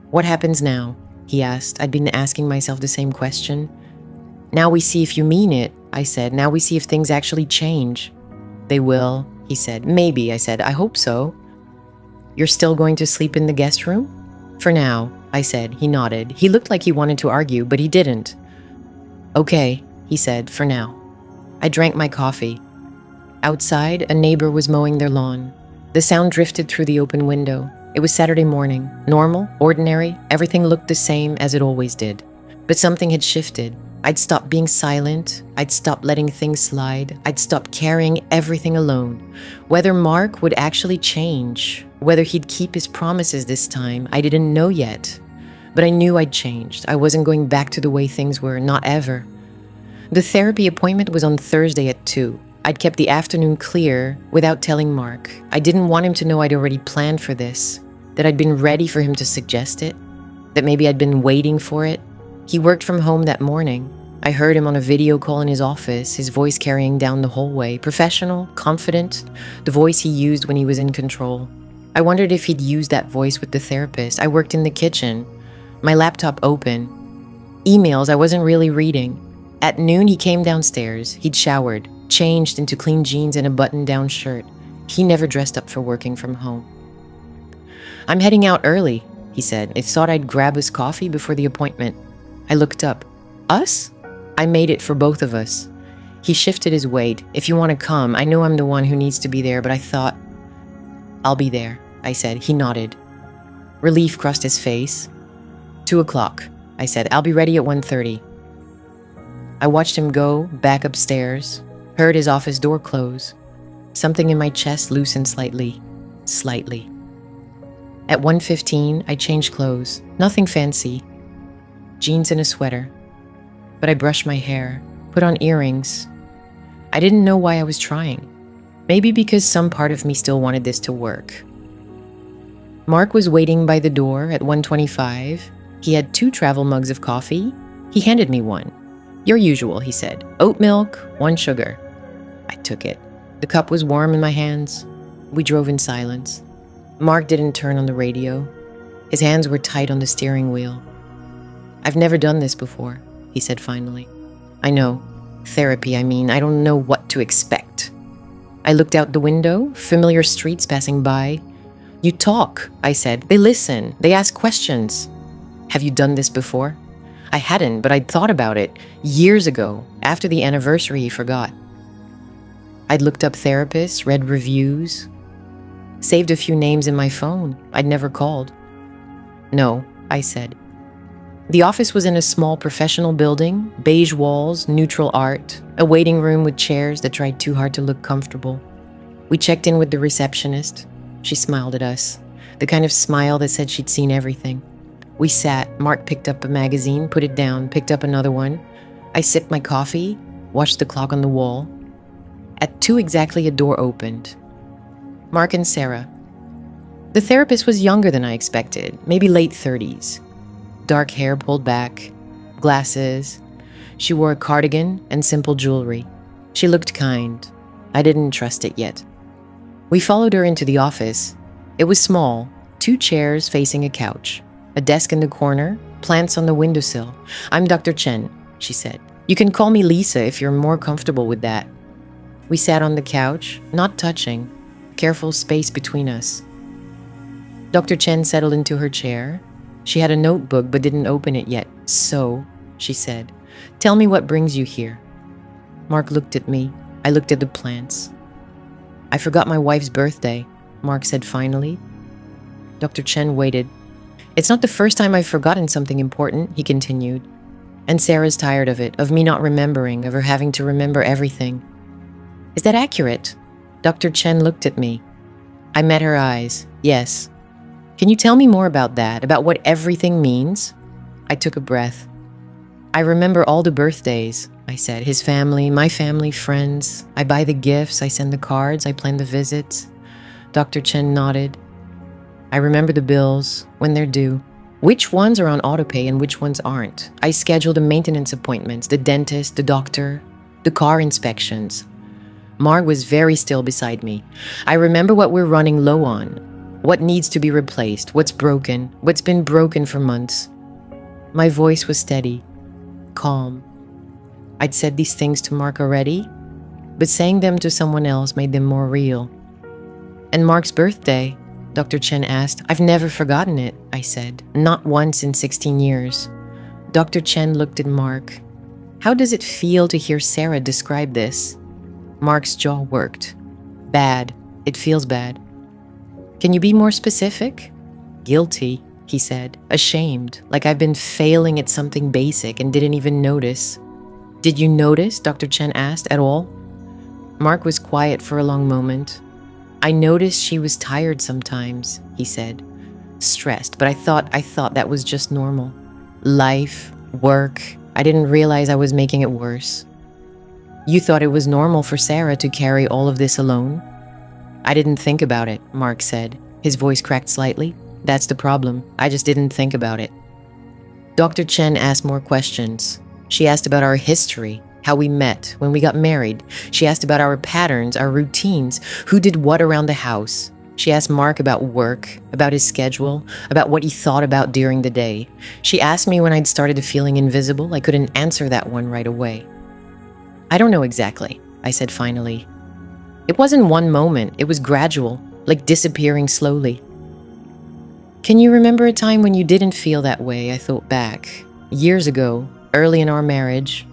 What happens now? He asked. I'd been asking myself the same question. Now we see if you mean it, I said. Now we see if things actually change. They will, he said. Maybe, I said. I hope so. You're still going to sleep in the guest room? For now, I said. He nodded. He looked like he wanted to argue, but he didn't. Okay, he said, for now. I drank my coffee. Outside, a neighbor was mowing their lawn. The sound drifted through the open window. It was Saturday morning. Normal, ordinary, everything looked the same as it always did. But something had shifted. I'd stopped being silent. I'd stopped letting things slide. I'd stopped carrying everything alone. Whether Mark would actually change, whether he'd keep his promises this time, I didn't know yet. But I knew I'd changed. I wasn't going back to the way things were, not ever. The therapy appointment was on Thursday at 2. I'd kept the afternoon clear without telling Mark. I didn't want him to know I'd already planned for this, that I'd been ready for him to suggest it, that maybe I'd been waiting for it. He worked from home that morning. I heard him on a video call in his office, his voice carrying down the hallway, professional, confident, the voice he used when he was in control. I wondered if he'd used that voice with the therapist. I worked in the kitchen, my laptop open. Emails I wasn't really reading. At noon, he came downstairs. He'd showered, changed into clean jeans and a button-down shirt. He never dressed up for working from home. I'm heading out early, he said. I thought I'd grab us coffee before the appointment. I looked up. Us? I made it for both of us. He shifted his weight. If you want to come, I know I'm the one who needs to be there, but I thought, I'll be there, I said. He nodded. Relief crossed his face. 2 o'clock, I said. I'll be ready at 1:30. I watched him go back upstairs, heard his office door close. Something in my chest loosened slightly. At 1:15, I changed clothes. Nothing fancy. Jeans and a sweater. But I brushed my hair, put on earrings. I didn't know why I was trying. Maybe because some part of me still wanted this to work. Mark was waiting by the door at 1:25. He had 2 travel mugs of coffee. He handed me one. Your usual, he said. Oat milk, 1 sugar. I took it. The cup was warm in my hands. We drove in silence. Mark didn't turn on the radio. His hands were tight on the steering wheel. I've never done this before, he said finally. I know. Therapy, I mean. I don't know what to expect. I looked out the window, familiar streets passing by. You talk, I said. They listen. They ask questions. Have you done this before? I hadn't, but I'd thought about it years ago. After the anniversary, he forgot. I'd looked up therapists, read reviews, saved a few names in my phone. I'd never called. No, I said. The office was in a small professional building, beige walls, neutral art, a waiting room with chairs that tried too hard to look comfortable. We checked in with the receptionist. She smiled at us, the kind of smile that said she'd seen everything. We sat. Mark picked up a magazine, put it down, picked up another one. I sipped my coffee, watched the clock on the wall. At 2 exactly, a door opened. Mark and Sarah. The therapist was younger than I expected, maybe late 30s. Dark hair pulled back, glasses. She wore a cardigan and simple jewelry. She looked kind. I didn't trust it yet. We followed her into the office. It was small, 2 chairs facing a couch. A desk in the corner, plants on the windowsill. I'm Dr. Chen, she said. You can call me Lisa if you're more comfortable with that. We sat on the couch, not touching, careful space between us. Dr. Chen settled into her chair. She had a notebook but didn't open it yet. So, she said, tell me what brings you here. Mark looked at me. I looked at the plants. I forgot my wife's birthday, Mark said finally. Dr. Chen waited. It's not the first time I've forgotten something important, he continued. And Sarah's tired of it, of me not remembering, of her having to remember everything. Is that accurate? Dr. Chen looked at me. I met her eyes. Yes. Can you tell me more about that, about what everything means? I took a breath. I remember all the birthdays. I said. His family, my family, friends. I buy the gifts, I send the cards, I plan the visits. Dr. Chen nodded. I remember the bills, when they're due. Which ones are on autopay and which ones aren't. I schedule the maintenance appointments, the dentist, the doctor, the car inspections. Marg was very still beside me. I remember what we're running low on, what needs to be replaced, what's broken, what's been broken for months. My voice was steady, calm. I'd said these things to Mark already, but saying them to someone else made them more real. And Mark's birthday, Dr. Chen asked. I've never forgotten it, I said. Not once in 16 years. Dr. Chen looked at Mark. How does it feel to hear Sarah describe this? Mark's jaw worked. Bad. It feels bad. Can you be more specific? Guilty, he said. Ashamed, like I've been failing at something basic and didn't even notice. Did you notice, Dr. Chen asked, at all? Mark was quiet for a long moment. I noticed she was tired sometimes, he said. Stressed, but I thought that was just normal. Life, work, I didn't realize I was making it worse. You thought it was normal for Sarah to carry all of this alone? I didn't think about it, Mark said. His voice cracked slightly. That's the problem. I just didn't think about it. Dr. Chen asked more questions. She asked about our history, how we met, when we got married. She asked about our patterns, our routines, who did what around the house. She asked Mark about work, about his schedule, about what he thought about during the day. She asked me when I'd started feeling invisible. I couldn't answer that one right away. I don't know exactly, I said finally. It wasn't one moment, it was gradual, like disappearing slowly. Can you remember a time when you didn't feel that way? I thought back. Years ago, early in our marriage.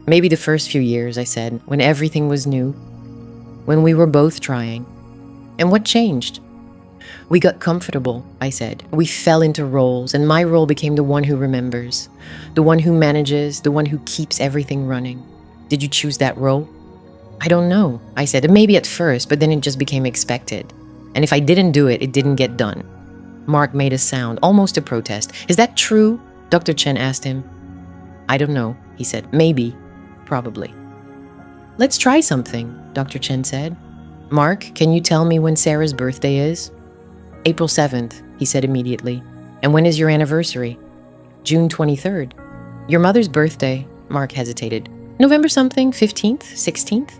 Maybe the first few years, I said, when everything was new. When we were both trying. And what changed? We got comfortable, I said. We fell into roles, and my role became the one who remembers. The one who manages, the one who keeps everything running. Did you choose that role? I don't know, I said. Maybe at first, but then it just became expected. And if I didn't do it, it didn't get done. Mark made a sound, almost a protest. Is that true? Dr. Chen asked him. I don't know, he said. Maybe. Probably. Let's try something, Dr. Chen said. Mark, can you tell me when Sarah's birthday is? April 7th, he said immediately. And when is your anniversary? June 23rd. Your mother's birthday, Mark hesitated. November something, 15th, 16th?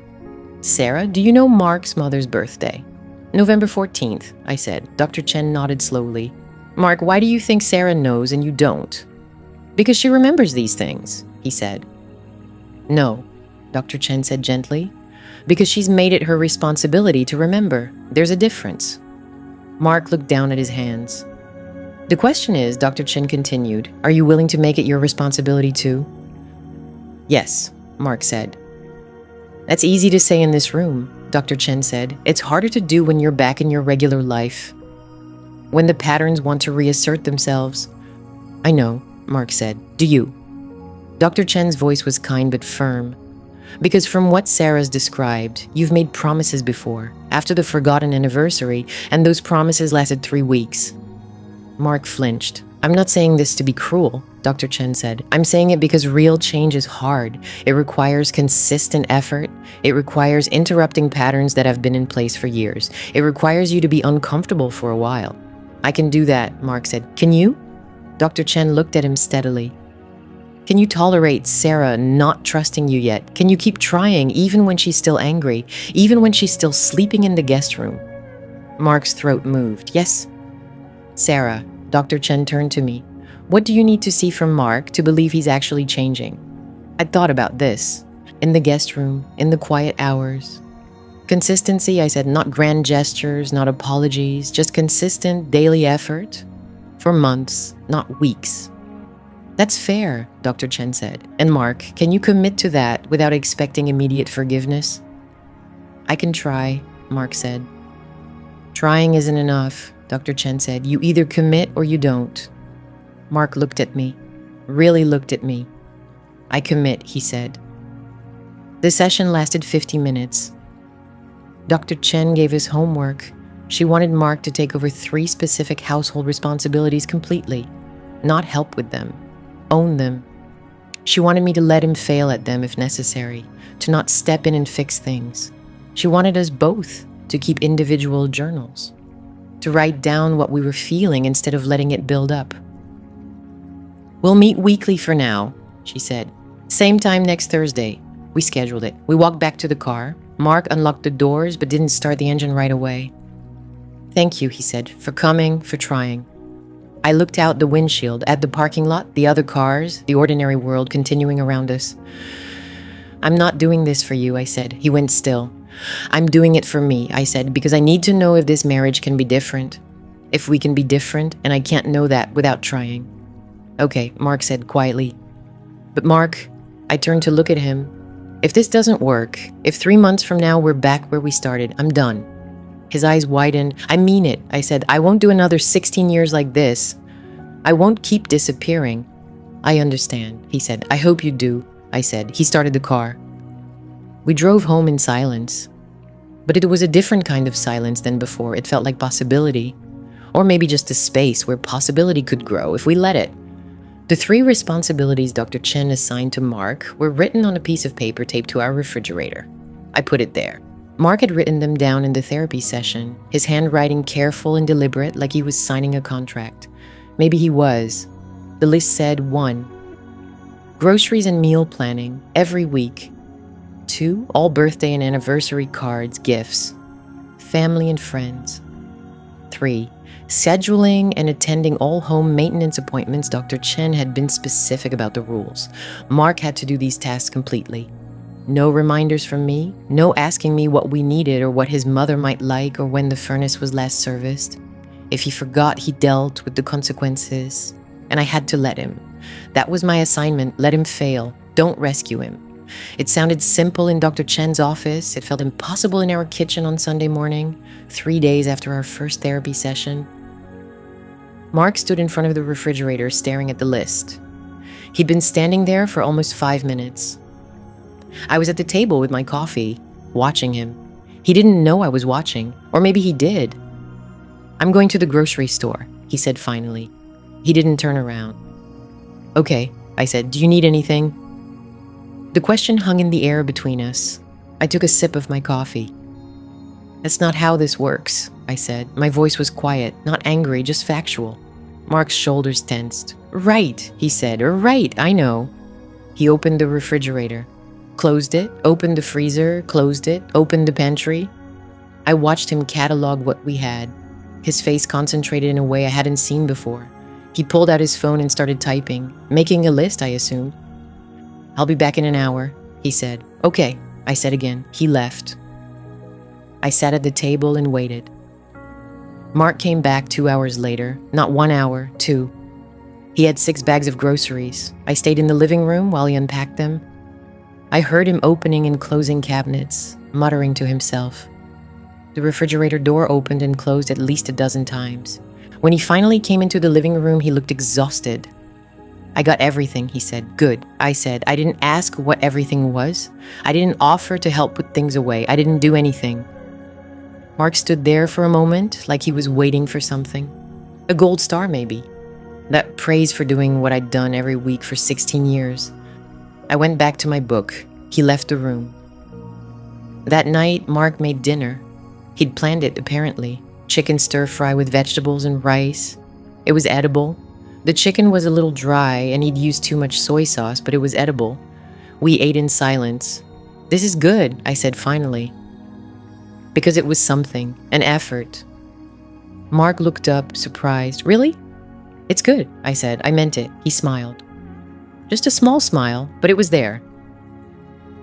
Sarah, do you know Mark's mother's birthday? November 14th, I said. Dr. Chen nodded slowly. Mark, why do you think Sarah knows and you don't? Because she remembers these things, he said. No, Dr. Chen said gently. Because she's made it her responsibility to remember. There's a difference. Mark looked down at his hands. The question is, Dr. Chen continued, are you willing to make it your responsibility too? Yes, Mark said. That's easy to say in this room, Dr. Chen said. It's harder to do when you're back in your regular life. When the patterns want to reassert themselves. I know, Mark said. Do you? Dr. Chen's voice was kind but firm. Because from what Sarah's described, you've made promises before, after the forgotten anniversary, and those promises lasted 3 weeks. Mark flinched. I'm not saying this to be cruel, Dr. Chen said. I'm saying it because real change is hard. It requires consistent effort. It requires interrupting patterns that have been in place for years. It requires you to be uncomfortable for a while. I can do that, Mark said. Can you? Dr. Chen looked at him steadily. Can you tolerate Sarah not trusting you yet? Can you keep trying even when she's still angry, even when she's still sleeping in the guest room? Mark's throat moved. Yes. Sarah, Dr. Chen turned to me. What do you need to see from Mark to believe he's actually changing? I'd thought about this. In the guest room, in the quiet hours. Consistency, I said, not grand gestures, not apologies, just consistent daily effort. For months, not weeks. That's fair, Dr. Chen said. And Mark, can you commit to that without expecting immediate forgiveness? I can try, Mark said. Trying isn't enough, Dr. Chen said. You either commit or you don't. Mark looked at me, really looked at me. I commit, he said. The session lasted 50 minutes. Dr. Chen gave his homework. She wanted Mark to take over 3 specific household responsibilities completely, not help with them. Own them. She wanted me to let him fail at them if necessary, to not step in and fix things. She wanted us both to keep individual journals, to write down what we were feeling instead of letting it build up. "We'll meet weekly for now," she said. "Same time next Thursday." We scheduled it. We walked back to the car. Mark unlocked the doors but didn't start the engine right away. "Thank you," he said, "for coming, for trying." I looked out the windshield at the parking lot, the other cars, the ordinary world continuing around us. "I'm not doing this for you," I said. He went still. "I'm doing it for me," I said, "because I need to know if this marriage can be different. If we can be different, and I can't know that without trying." "Okay," Mark said quietly. "But Mark," I turned to look at him, "if this doesn't work, if 3 months from now we're back where we started, I'm done." His eyes widened. "I mean it," I said. "I won't do another 16 years like this. I won't keep disappearing." "I understand," he said. "I hope you do," I said. He started the car. We drove home in silence. But it was a different kind of silence than before. It felt like possibility. Or maybe just a space where possibility could grow if we let it. The 3 responsibilities Dr. Chen assigned to Mark were written on a piece of paper taped to our refrigerator. I put it there. Mark had written them down in the therapy session, his handwriting careful and deliberate, like he was signing a contract. Maybe he was. The list said 1. Groceries and meal planning, every week. 2. All birthday and anniversary cards, gifts. Family and friends. 3. Scheduling and attending all home maintenance appointments. Dr. Chen had been specific about the rules. Mark had to do these tasks completely. No reminders from me, no asking me what we needed or what his mother might like or when the furnace was last serviced. If he forgot, he dealt with the consequences, and I had to let him. That was my assignment. Let him fail. Don't rescue him. It sounded simple in Dr. Chen's office. It felt impossible in our kitchen on Sunday morning, 3 days after our first therapy session. Mark stood in front of the refrigerator staring at the list. He'd been standing there for almost 5 minutes. I was at the table with my coffee, watching him. He didn't know I was watching, or maybe he did. "I'm going to the grocery store," he said finally. He didn't turn around. "Okay," I said. "Do you need anything?" The question hung in the air between us. I took a sip of my coffee. "That's not how this works," I said. My voice was quiet, not angry, just factual. Mark's shoulders tensed. "Right," he said. "Right, I know." He opened the refrigerator. Closed it, opened the freezer, closed it, opened the pantry. I watched him catalog what we had. His face concentrated in a way I hadn't seen before. He pulled out his phone and started typing, making a list, I assumed. "I'll be back in an hour," he said. "Okay," I said again. He left. I sat at the table and waited. Mark came back 2 hours later, not 1 hour, 2. He had 6 bags of groceries. I stayed in the living room while he unpacked them. I heard him opening and closing cabinets, muttering to himself. The refrigerator door opened and closed at least a dozen times. When he finally came into the living room, he looked exhausted. "I got everything," he said. "Good," I said. "I didn't ask what everything was. I didn't offer to help put things away. I didn't do anything." Mark stood there for a moment, like he was waiting for something. A gold star, maybe. That praise for doing what I'd done every week for 16 years. I went back to my book. He left the room. That night, Mark made dinner. He'd planned it, apparently. Chicken stir-fry with vegetables and rice. It was edible. The chicken was a little dry, and he'd used too much soy sauce, but it was edible. We ate in silence. "This is good," I said finally. Because it was something, an effort. Mark looked up, surprised. "Really?" "It's good," I said. I meant it. He smiled. Just a small smile, but it was there.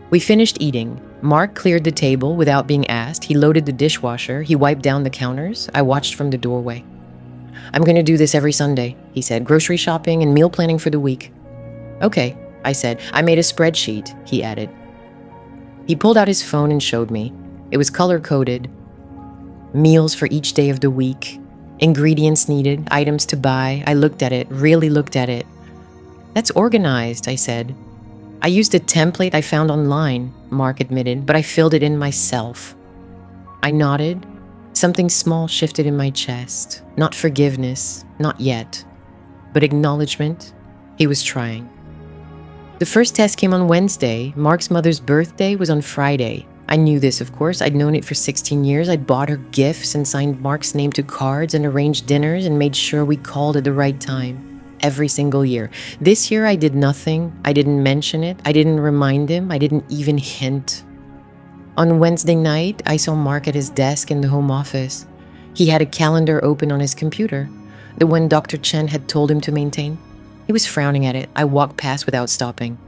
We finished eating. Mark cleared the table without being asked. He loaded the dishwasher. He wiped down the counters. I watched from the doorway. "I'm going to do this every Sunday," he said. "Grocery shopping and meal planning for the week." "Okay," I said. "I made a spreadsheet," he added. He pulled out his phone and showed me. It was color-coded. Meals for each day of the week. Ingredients needed, items to buy. I looked at it, really looked at it. "That's organized," I said. "I used a template I found online," Mark admitted, "but I filled it in myself." I nodded. Something small shifted in my chest. Not forgiveness, not yet, but acknowledgement. He was trying. The first test came on Wednesday. Mark's mother's birthday was on Friday. I knew this, of course. I'd known it for 16 years. I'd bought her gifts and signed Mark's name to cards and arranged dinners and made sure we called at the right time. Every single year. This year I did nothing. I didn't mention it. I didn't remind him. I didn't even hint. On Wednesday night, I saw Mark at his desk in the home office. He had a calendar open on his computer, the one Dr. Chen had told him to maintain. He was frowning at it. I walked past without stopping.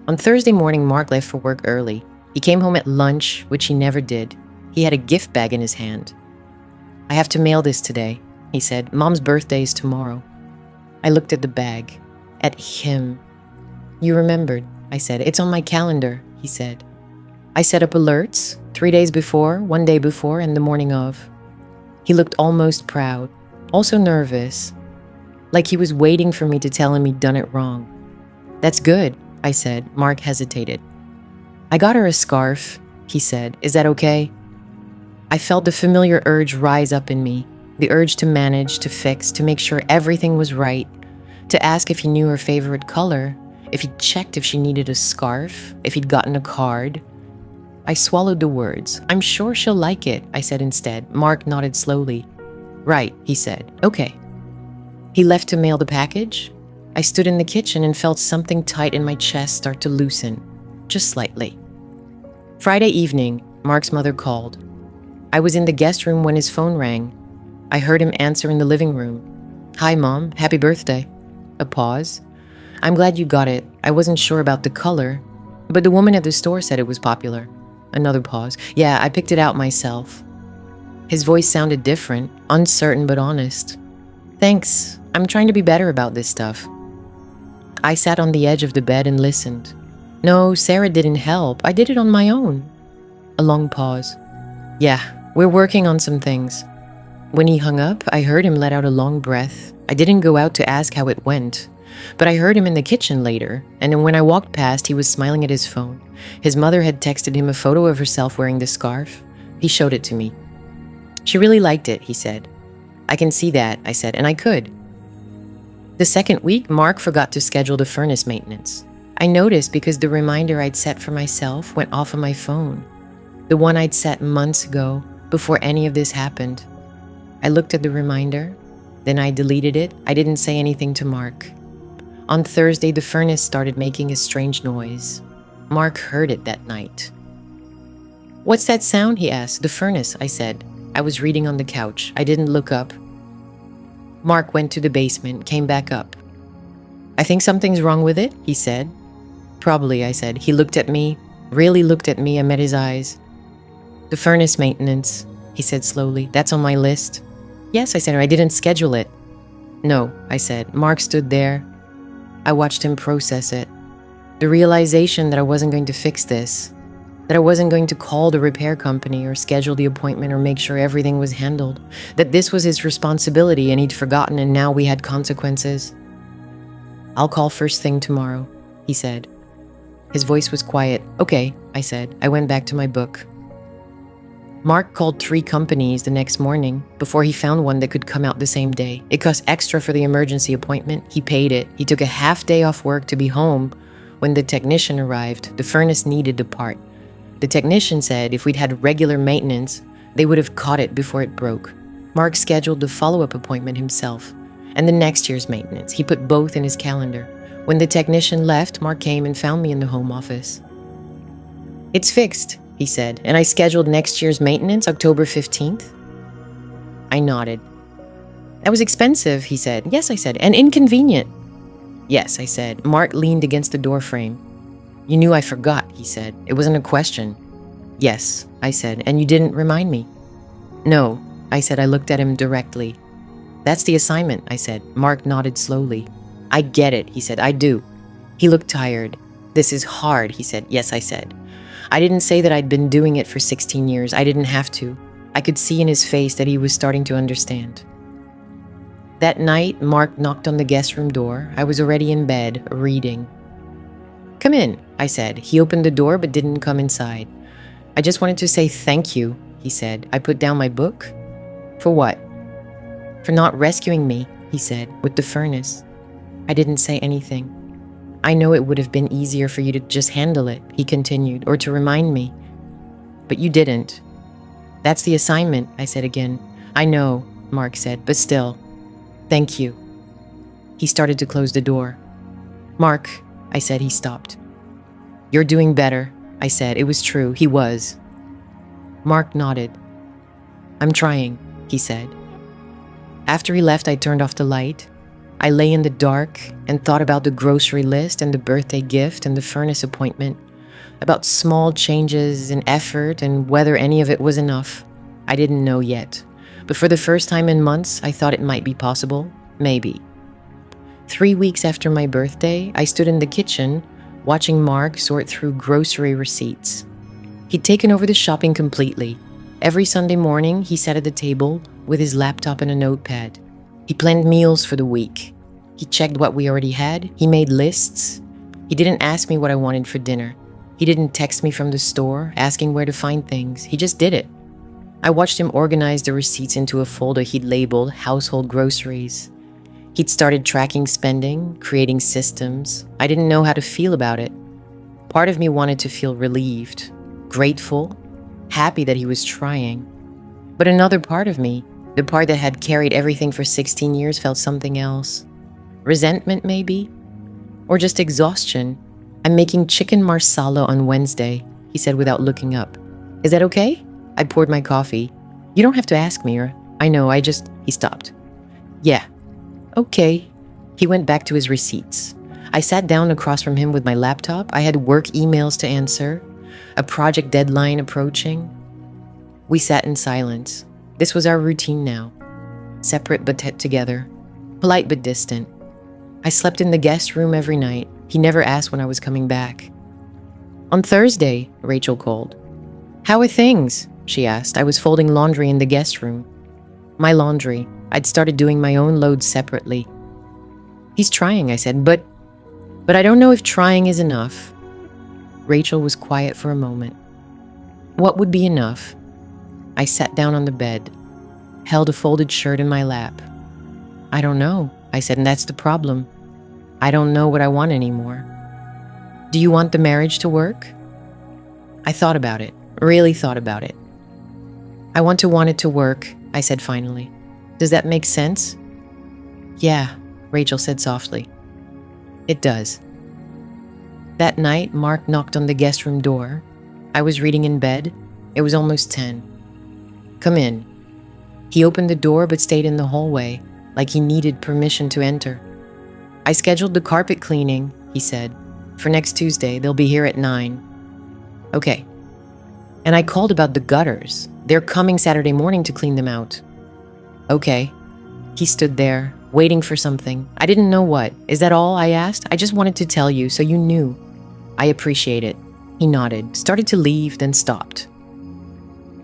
On Thursday morning, Mark left for work early. He came home at lunch, which he never did. He had a gift bag in his hand. "I have to mail this today," he said. "Mom's birthday is tomorrow." I looked at the bag, at him. "You remembered," I said. "It's on my calendar," he said. I set up alerts, 3 days before, 1 day before, and the morning of. He looked almost proud, also nervous, like he was waiting for me to tell him he'd done it wrong. "That's good," I said. Mark hesitated. "I got her a scarf," he said. "Is that okay?" I felt the familiar urge rise up in me, the urge to manage, to fix, to make sure everything was right, to ask if he knew her favorite color, if he'd checked if she needed a scarf, if he'd gotten a card. I swallowed the words. "I'm sure she'll like it," I said instead. Mark nodded slowly. "Right," he said. "Okay." He left to mail the package. I stood in the kitchen and felt something tight in my chest start to loosen, just slightly. Friday evening, Mark's mother called. I was in the guest room when his phone rang. I heard him answer in the living room. "Hi, Mom. Happy birthday." A pause. "I'm glad you got it. I wasn't sure about the color, but the woman at the store said it was popular." Another pause. "Yeah, I picked it out myself." His voice sounded different, uncertain but honest. "Thanks. I'm trying to be better about this stuff." I sat on the edge of the bed and listened. "No, Sarah didn't help. I did it on my own." A long pause. "Yeah, we're working on some things." When he hung up, I heard him let out a long breath. I didn't go out to ask how it went, but I heard him in the kitchen later, and then when I walked past, he was smiling at his phone. His mother had texted him a photo of herself wearing the scarf. He showed it to me. "She really liked it," he said. "I can see that," I said, and I could. The second week, Mark forgot to schedule the furnace maintenance. I noticed because the reminder I'd set for myself went off on my phone. The one I'd set months ago, before any of this happened. I looked at the reminder, then I deleted it. I didn't say anything to Mark. On Thursday, the furnace started making a strange noise. Mark heard it that night. "What's that sound?" he asked. "The furnace," I said. I was reading on the couch. I didn't look up. Mark went to the basement, came back up. "I think something's wrong with it," he said. "Probably," I said. He looked at me, really looked at me. I met his eyes. "The furnace maintenance," he said slowly. "That's on my list." "Yes," I said. "I didn't schedule it." "No," I said. Mark stood there. I watched him process it. The realization that I wasn't going to fix this, that I wasn't going to call the repair company or schedule the appointment or make sure everything was handled, that this was his responsibility and he'd forgotten and now we had consequences. "I'll call first thing tomorrow," he said. His voice was quiet. "Okay," I said. I went back to my book. Mark called 3 companies the next morning before he found one that could come out the same day. It cost extra for the emergency appointment. He paid it. He took a half day off work to be home. When the technician arrived, the furnace needed the part. The technician said if we'd had regular maintenance, they would have caught it before it broke. Mark scheduled the follow-up appointment himself and the next year's maintenance. He put both in his calendar. When the technician left, Mark came and found me in the home office. "It's fixed," he said, "and I scheduled next year's maintenance, October 15th. I nodded. "That was expensive," he said. "Yes," I said, "and inconvenient." "Yes," I said. Mark leaned against the doorframe. "You knew I forgot," he said. "It wasn't a question." "Yes," I said, "and you didn't remind me." "No," I said. I looked at him directly. "That's the assignment," I said. Mark nodded slowly. "I get it," he said. "I do." He looked tired. "This is hard," he said. "Yes," I said. I didn't say that I'd been doing it for 16 years. I didn't have to. I could see in his face that he was starting to understand. That night, Mark knocked on the guest room door. I was already in bed, reading. "Come in," I said. He opened the door but didn't come inside. "I just wanted to say thank you," he said. I put down my book. "For what?" "For not rescuing me," he said, "with the furnace." I didn't say anything. I know it would have been easier for you to just handle it, he continued, or to remind me. But you didn't. That's the assignment, I said again. I know, Mark said, but still. Thank you. He started to close the door. Mark, I said. He stopped. You're doing better, I said. It was true. He was. Mark nodded. I'm trying, he said. After he left, I turned off the light. I lay in the dark and thought about the grocery list and the birthday gift and the furnace appointment, about small changes in effort and whether any of it was enough. I didn't know yet, but for the first time in months, I thought it might be possible, maybe. 3 weeks after my birthday, I stood in the kitchen watching Mark sort through grocery receipts. He'd taken over the shopping completely. Every Sunday morning, he sat at the table with his laptop and a notepad. He planned meals for the week. He checked what we already had. He made lists. He didn't ask me what I wanted for dinner. He didn't text me from the store asking where to find things. He just did it. I watched him organize the receipts into a folder he'd labeled household groceries. He'd started tracking spending, creating systems. I didn't know how to feel about it. Part of me wanted to feel relieved, grateful, happy that he was trying. But another part of me, the part that had carried everything for 16 years, felt something else. Resentment, maybe? Or just exhaustion. I'm making chicken marsala on Wednesday, he said without looking up. Is that okay? I poured my coffee. You don't have to ask me, or I know, He stopped. Yeah. Okay. He went back to his receipts. I sat down across from him with my laptop. I had work emails to answer, a project deadline approaching. We sat in silence. This was our routine now. Separate but together. Polite but distant. I slept in the guest room every night. He never asked when I was coming back. On Thursday, Rachel called. How are things? She asked. I was folding laundry in the guest room. My laundry. I'd started doing my own loads separately. He's trying, I said, but I don't know if trying is enough. Rachel was quiet for a moment. What would be enough? I sat down on the bed, held a folded shirt in my lap. I don't know, I said, and that's the problem. I don't know what I want anymore. Do you want the marriage to work? I thought about it, really thought about it. I want it to work, I said finally. Does that make sense? Yeah, Rachel said softly. It does. That night, Mark knocked on the guest room door. I was reading in bed. It was almost 10. Come in. He opened the door but stayed in the hallway, like he needed permission to enter. I scheduled the carpet cleaning, he said. For next Tuesday, they'll be here at 9. Okay. And I called about the gutters. They're coming Saturday morning to clean them out. Okay. He stood there, waiting for something. I didn't know what. Is that all? I asked. I just wanted to tell you so you knew. I appreciate it. He nodded, started to leave, then stopped.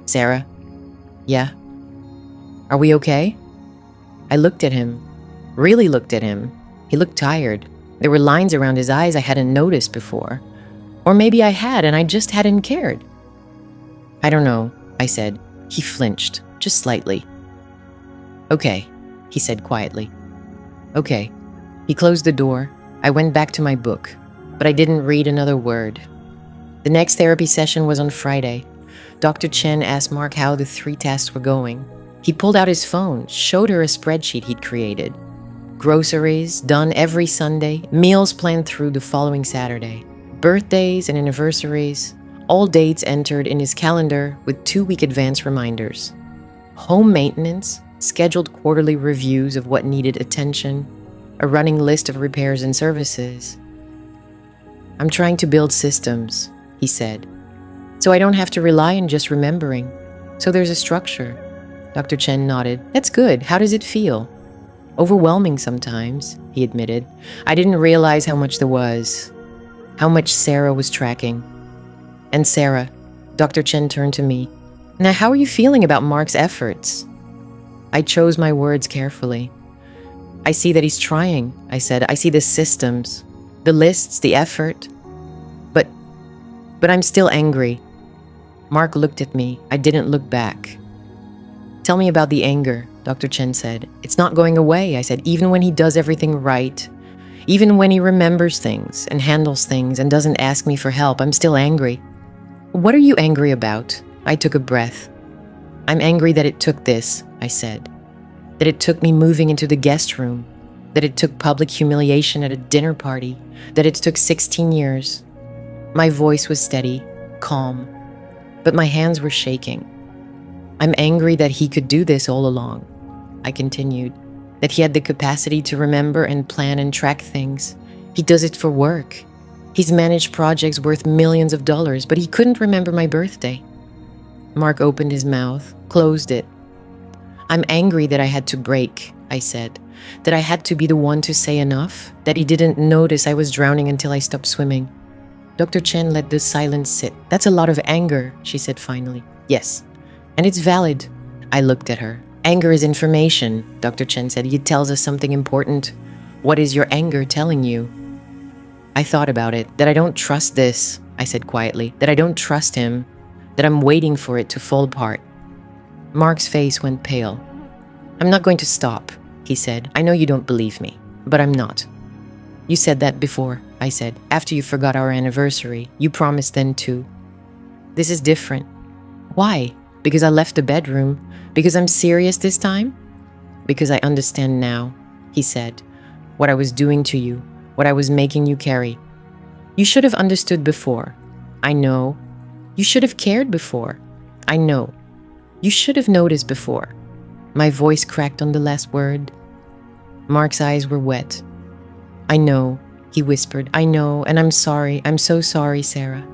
Sarah? Yeah? Are we okay? I looked at him. Really looked at him. He looked tired. There were lines around his eyes I hadn't noticed before. Or maybe I had and I just hadn't cared. I don't know, I said. He flinched, just slightly. Okay, he said quietly. Okay. He closed the door. I went back to my book, but I didn't read another word. The next therapy session was on Friday. Dr. Chen asked Mark how the 3 tasks were going. He pulled out his phone, showed her a spreadsheet he'd created. Groceries, done every Sunday, meals planned through the following Saturday. Birthdays and anniversaries, all dates entered in his calendar with 2-week advance reminders. Home maintenance, scheduled quarterly reviews of what needed attention, a running list of repairs and services. I'm trying to build systems, he said, so I don't have to rely on just remembering. So there's a structure. Dr. Chen nodded. That's good. How does it feel? Overwhelming sometimes, he admitted. I didn't realize how much there was, how much Sarah was tracking. And Sarah, Dr. Chen turned to me. Now, how are you feeling about Mark's efforts? I chose my words carefully. I see that he's trying, I said. I see the systems, the lists, the effort. But I'm still angry. Mark looked at me. I didn't look back. Tell me about the anger, Dr. Chen said. It's not going away, I said, even when he does everything right. Even when he remembers things and handles things and doesn't ask me for help, I'm still angry. What are you angry about? I took a breath. I'm angry that it took this, I said. That it took me moving into the guest room. That it took public humiliation at a dinner party. That it took 16 years. My voice was steady, calm, but my hands were shaking. I'm angry that he could do this all along, I continued. That he had the capacity to remember and plan and track things. He does it for work. He's managed projects worth millions of dollars, but he couldn't remember my birthday. Mark opened his mouth, closed it. I'm angry that I had to break, I said. That I had to be the one to say enough. That he didn't notice I was drowning until I stopped swimming. Dr. Chen let the silence sit. That's a lot of anger, she said finally. Yes, and it's valid. I looked at her. Anger is information, Dr. Chen said. It tells us something important. What is your anger telling you? I thought about it. That I don't trust this, I said quietly. That I don't trust him. That I'm waiting for it to fall apart. Mark's face went pale. I'm not going to stop, he said. I know you don't believe me, but I'm not. You said that before, I said. After you forgot our anniversary. You promised then too. This is different. Why? Because I left the bedroom? Because I'm serious this time? Because I understand now, he said. What I was doing to you. What I was making you carry. You should have understood before. I know. You should have cared before. I know. You should have noticed before. My voice cracked on the last word. Mark's eyes were wet. I know, he whispered. I know, and I'm sorry. I'm so sorry, Sarah.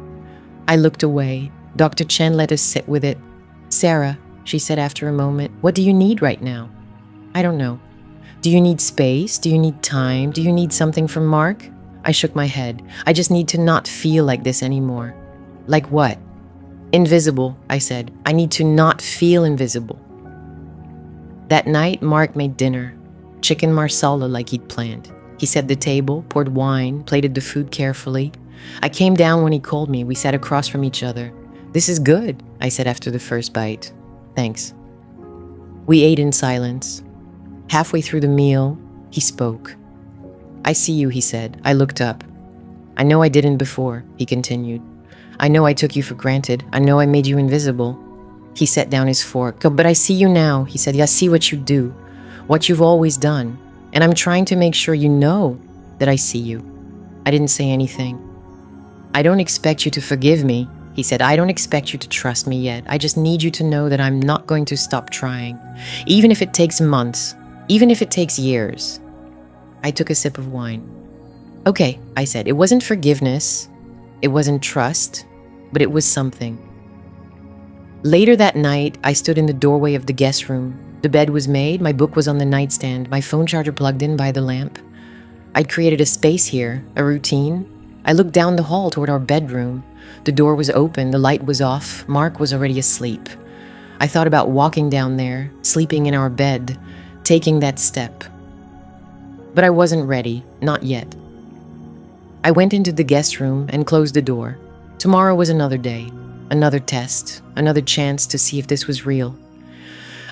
I looked away. Dr. Chen let us sit with it. Sarah, she said after a moment, what do you need right now? I don't know. Do you need space? Do you need time? Do you need something from Mark? I shook my head. I just need to not feel like this anymore. Like what? Invisible, I said. I need to not feel invisible. That night, Mark made dinner. Chicken marsala like he'd planned. He set the table, poured wine, plated the food carefully. I came down when he called me. We sat across from each other. This is good, I said after the first bite. Thanks. We ate in silence. Halfway through the meal, he spoke. I see you, he said. I looked up. I know I didn't before, he continued. I know I took you for granted. I know I made you invisible. He set down his fork. But I see you now, he said. I see what you do, what you've always done. And I'm trying to make sure you know that I see you. I didn't say anything. I don't expect you to forgive me, he said. I don't expect you to trust me yet. I just need you to know that I'm not going to stop trying. Even if it takes months, even if it takes years. I took a sip of wine. Okay, I said. It wasn't forgiveness. It wasn't trust, but it was something. Later that night, I stood in the doorway of the guest room. The bed was made, my book was on the nightstand, my phone charger plugged in by the lamp. I'd created a space here, a routine. I looked down the hall toward our bedroom. The door was open, the light was off, Mark was already asleep. I thought about walking down there, sleeping in our bed, taking that step. But I wasn't ready, not yet. I went into the guest room and closed the door. Tomorrow was another day, another test, another chance to see if this was real.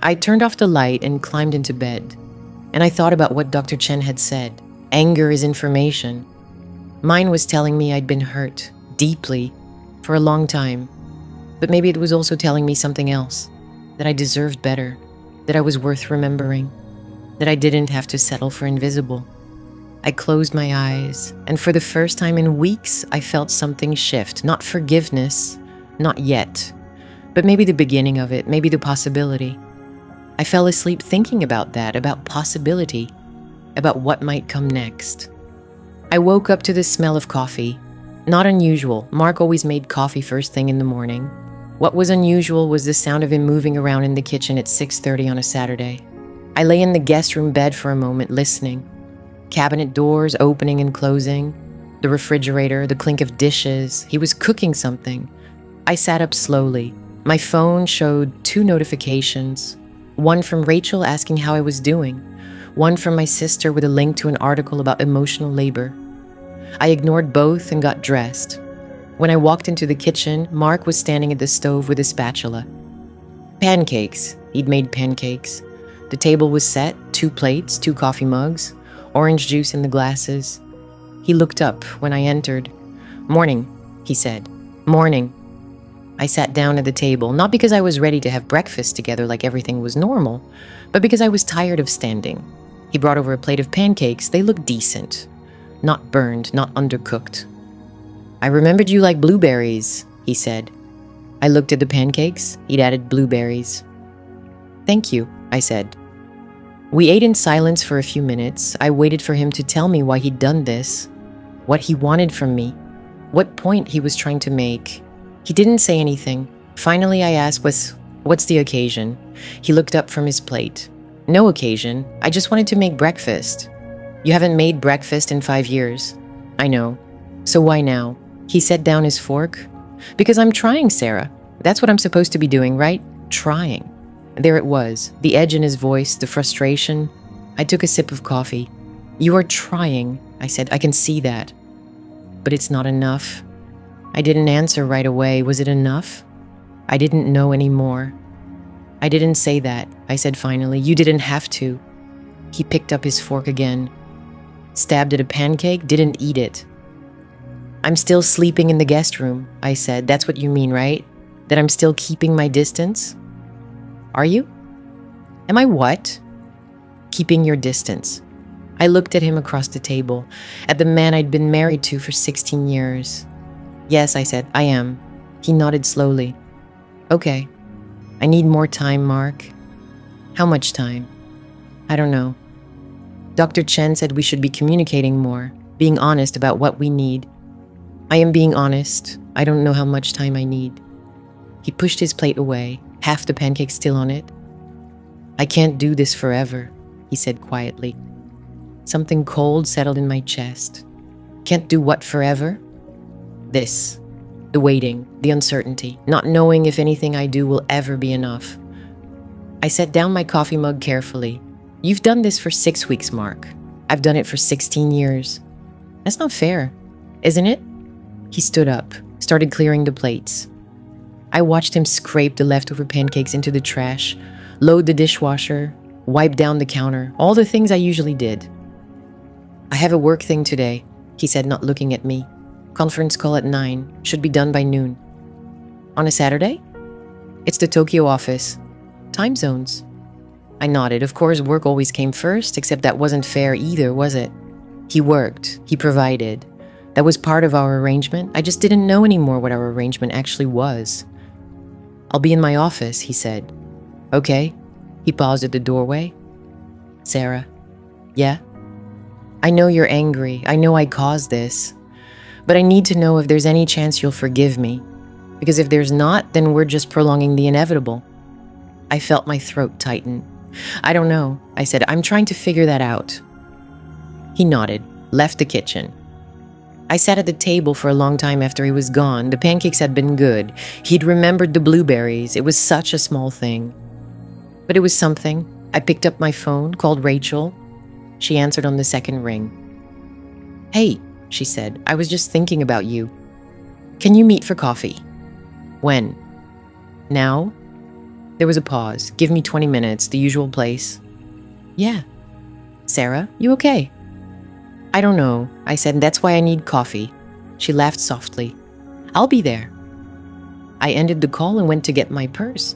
I turned off the light and climbed into bed. And I thought about what Dr. Chen had said. Anger is information. Mine was telling me I'd been hurt, deeply, for a long time. But maybe it was also telling me something else. That I deserved better. That I was worth remembering. That I didn't have to settle for invisible. I closed my eyes, and for the first time in weeks, I felt something shift. Not forgiveness, not yet, but maybe the beginning of it, maybe the possibility. I fell asleep thinking about that, about possibility, about what might come next. I woke up to the smell of coffee. Not unusual. Mark always made coffee first thing in the morning. What was unusual was the sound of him moving around in the kitchen at 6:30 on a Saturday. I lay in the guest room bed for a moment, listening. Cabinet doors opening and closing, the refrigerator, the clink of dishes. He was cooking something. I sat up slowly. My phone showed 2 notifications. One from Rachel asking how I was doing. One from my sister with a link to an article about emotional labor. I ignored both and got dressed. When I walked into the kitchen, Mark was standing at the stove with a spatula. Pancakes. He'd made pancakes. The table was set, 2 plates, 2 coffee mugs. Orange juice in the glasses. He looked up when I entered. "Morning," he said. "Morning." I sat down at the table, not because I was ready to have breakfast together like everything was normal, but because I was tired of standing. He brought over a plate of pancakes. They looked decent. Not burned, not undercooked. "I remembered you like blueberries," he said. I looked at the pancakes. He'd added blueberries. "Thank you," I said. We ate in silence for a few minutes. I waited for him to tell me why he'd done this, what he wanted from me, what point he was trying to make. He didn't say anything. Finally, I asked, what's the occasion? He looked up from his plate. "No occasion. I just wanted to make breakfast." "You haven't made breakfast in 5 years." "I know. So why now?" He set down his fork. "Because I'm trying, Sarah. That's what I'm supposed to be doing, right? Trying." There it was, the edge in his voice, the frustration. I took a sip of coffee. "You are trying," I said. "I can see that. But it's not enough." I didn't answer right away. Was it enough? I didn't know anymore. "I didn't say that," I said finally. "You didn't have to." He picked up his fork again. Stabbed at a pancake, didn't eat it. "I'm still sleeping in the guest room," I said. "That's what you mean, right? That I'm still keeping my distance?" "Are you?" "Am I what?" "Keeping your distance." I looked at him across the table, at the man I'd been married to for 16 years. "Yes," I said, "I am." He nodded slowly. "Okay. I need more time, Mark." "How much time?" "I don't know. Dr. Chen said we should be communicating more, being honest about what we need." "I am being honest. I don't know how much time I need." He pushed his plate away, half the pancake still on it. "I can't do this forever," he said quietly. Something cold settled in my chest. "Can't do what forever?" "This. The waiting, the uncertainty, not knowing if anything I do will ever be enough." I set down my coffee mug carefully. "You've done this for 6 weeks, Mark. I've done it for 16 years. That's not fair, isn't it?" He stood up, started clearing the plates. I watched him scrape the leftover pancakes into the trash, load the dishwasher, wipe down the counter, all the things I usually did. "I have a work thing today," he said, not looking at me. "Conference call at 9, should be done by noon." "On a Saturday?" "It's the Tokyo office. Time zones." I nodded. Of course, work always came first, except that wasn't fair either, was it? He worked. He provided. That was part of our arrangement. I just didn't know anymore what our arrangement actually was. "I'll be in my office," he said. "Okay." He paused at the doorway. "Sarah." "Yeah?" "I know you're angry. I know I caused this. But I need to know if there's any chance you'll forgive me. Because if there's not, then we're just prolonging the inevitable." I felt my throat tighten. "I don't know," I said. "I'm trying to figure that out." He nodded, left the kitchen. I sat at the table for a long time after he was gone. The pancakes had been good. He'd remembered the blueberries. It was such a small thing. But it was something. I picked up my phone, called Rachel. She answered on the second ring. "Hey," she said, "I was just thinking about you. Can you meet for coffee?" "When?" "Now?" There was a pause. "Give me 20 minutes, the usual place." "Yeah." "Sarah, you okay?" "I don't know," I said, "that's why I need coffee." She laughed softly. "I'll be there." I ended the call and went to get my purse.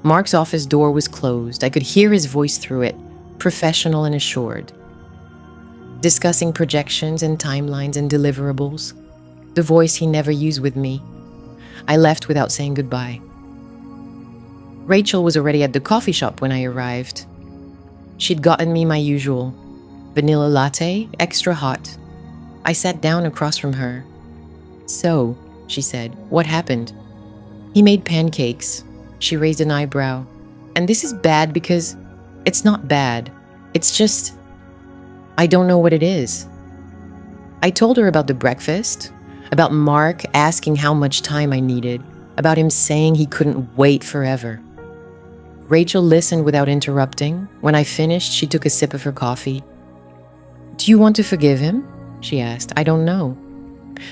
Mark's office door was closed. I could hear his voice through it, professional and assured. Discussing projections and timelines and deliverables. The voice he never used with me. I left without saying goodbye. Rachel was already at the coffee shop when I arrived. She'd gotten me my usual vanilla latte, extra hot. I sat down across from her. "So," she said, "what happened?" "He made pancakes." She raised an eyebrow. "And this is bad because it's not bad. It's just, I don't know what it is." I told her about the breakfast, about Mark asking how much time I needed, about him saying he couldn't wait forever. Rachel listened without interrupting. When I finished, she took a sip of her coffee. "Do you want to forgive him?" she asked. "I don't know."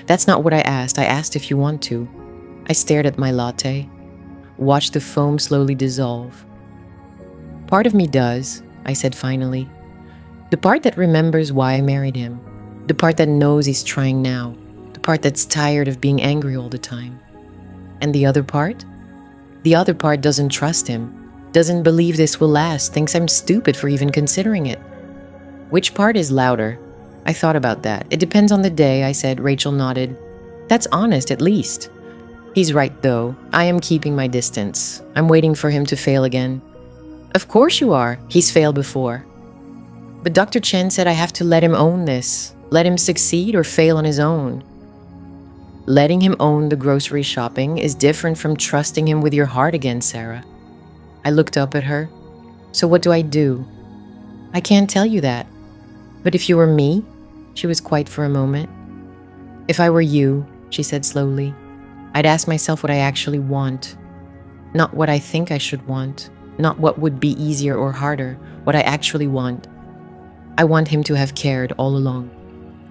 "That's not what I asked. I asked if you want to." I stared at my latte, watched the foam slowly dissolve. "Part of me does," I said finally. "The part that remembers why I married him. The part that knows he's trying now. The part that's tired of being angry all the time. And the other part? The other part doesn't trust him. Doesn't believe this will last. Thinks I'm stupid for even considering it. Which part is louder? I thought about that. It depends on the day, I said. Rachel nodded. That's honest, at least. He's right, though. I am keeping my distance. I'm waiting for him to fail again. Of course you are. He's failed before. But Dr. Chen said I have to let him own this. Let him succeed or fail on his own. Letting him own the grocery shopping is different from trusting him with your heart again, Sarah. I looked up at her. So what do I do? I can't tell you that. But if you were me, she was quiet for a moment. If I were you, she said slowly, I'd ask myself what I actually want. Not what I think I should want. Not what would be easier or harder. What I actually want. I want him to have cared all along.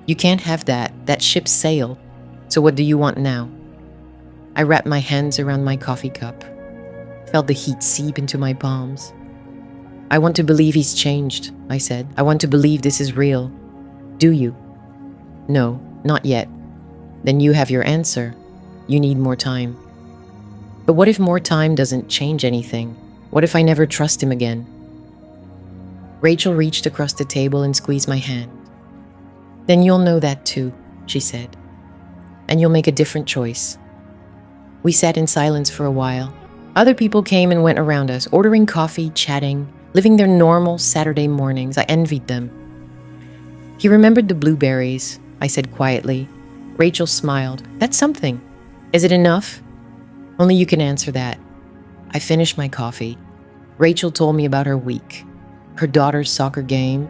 You can't have that. That ship sailed. So what do you want now? I wrapped my hands around my coffee cup. Felt the heat seep into my palms. I want to believe he's changed, I said. I want to believe this is real. Do you? No, not yet. Then you have your answer. You need more time. But what if more time doesn't change anything? What if I never trust him again? Rachel reached across the table and squeezed my hand. Then you'll know that too, she said. And you'll make a different choice. We sat in silence for a while. Other people came and went around us, ordering coffee, chatting, living their normal Saturday mornings. I envied them. He remembered the blueberries, I said quietly. Rachel smiled. That's something. Is it enough? Only you can answer that. I finished my coffee. Rachel told me about her week. Her daughter's soccer game.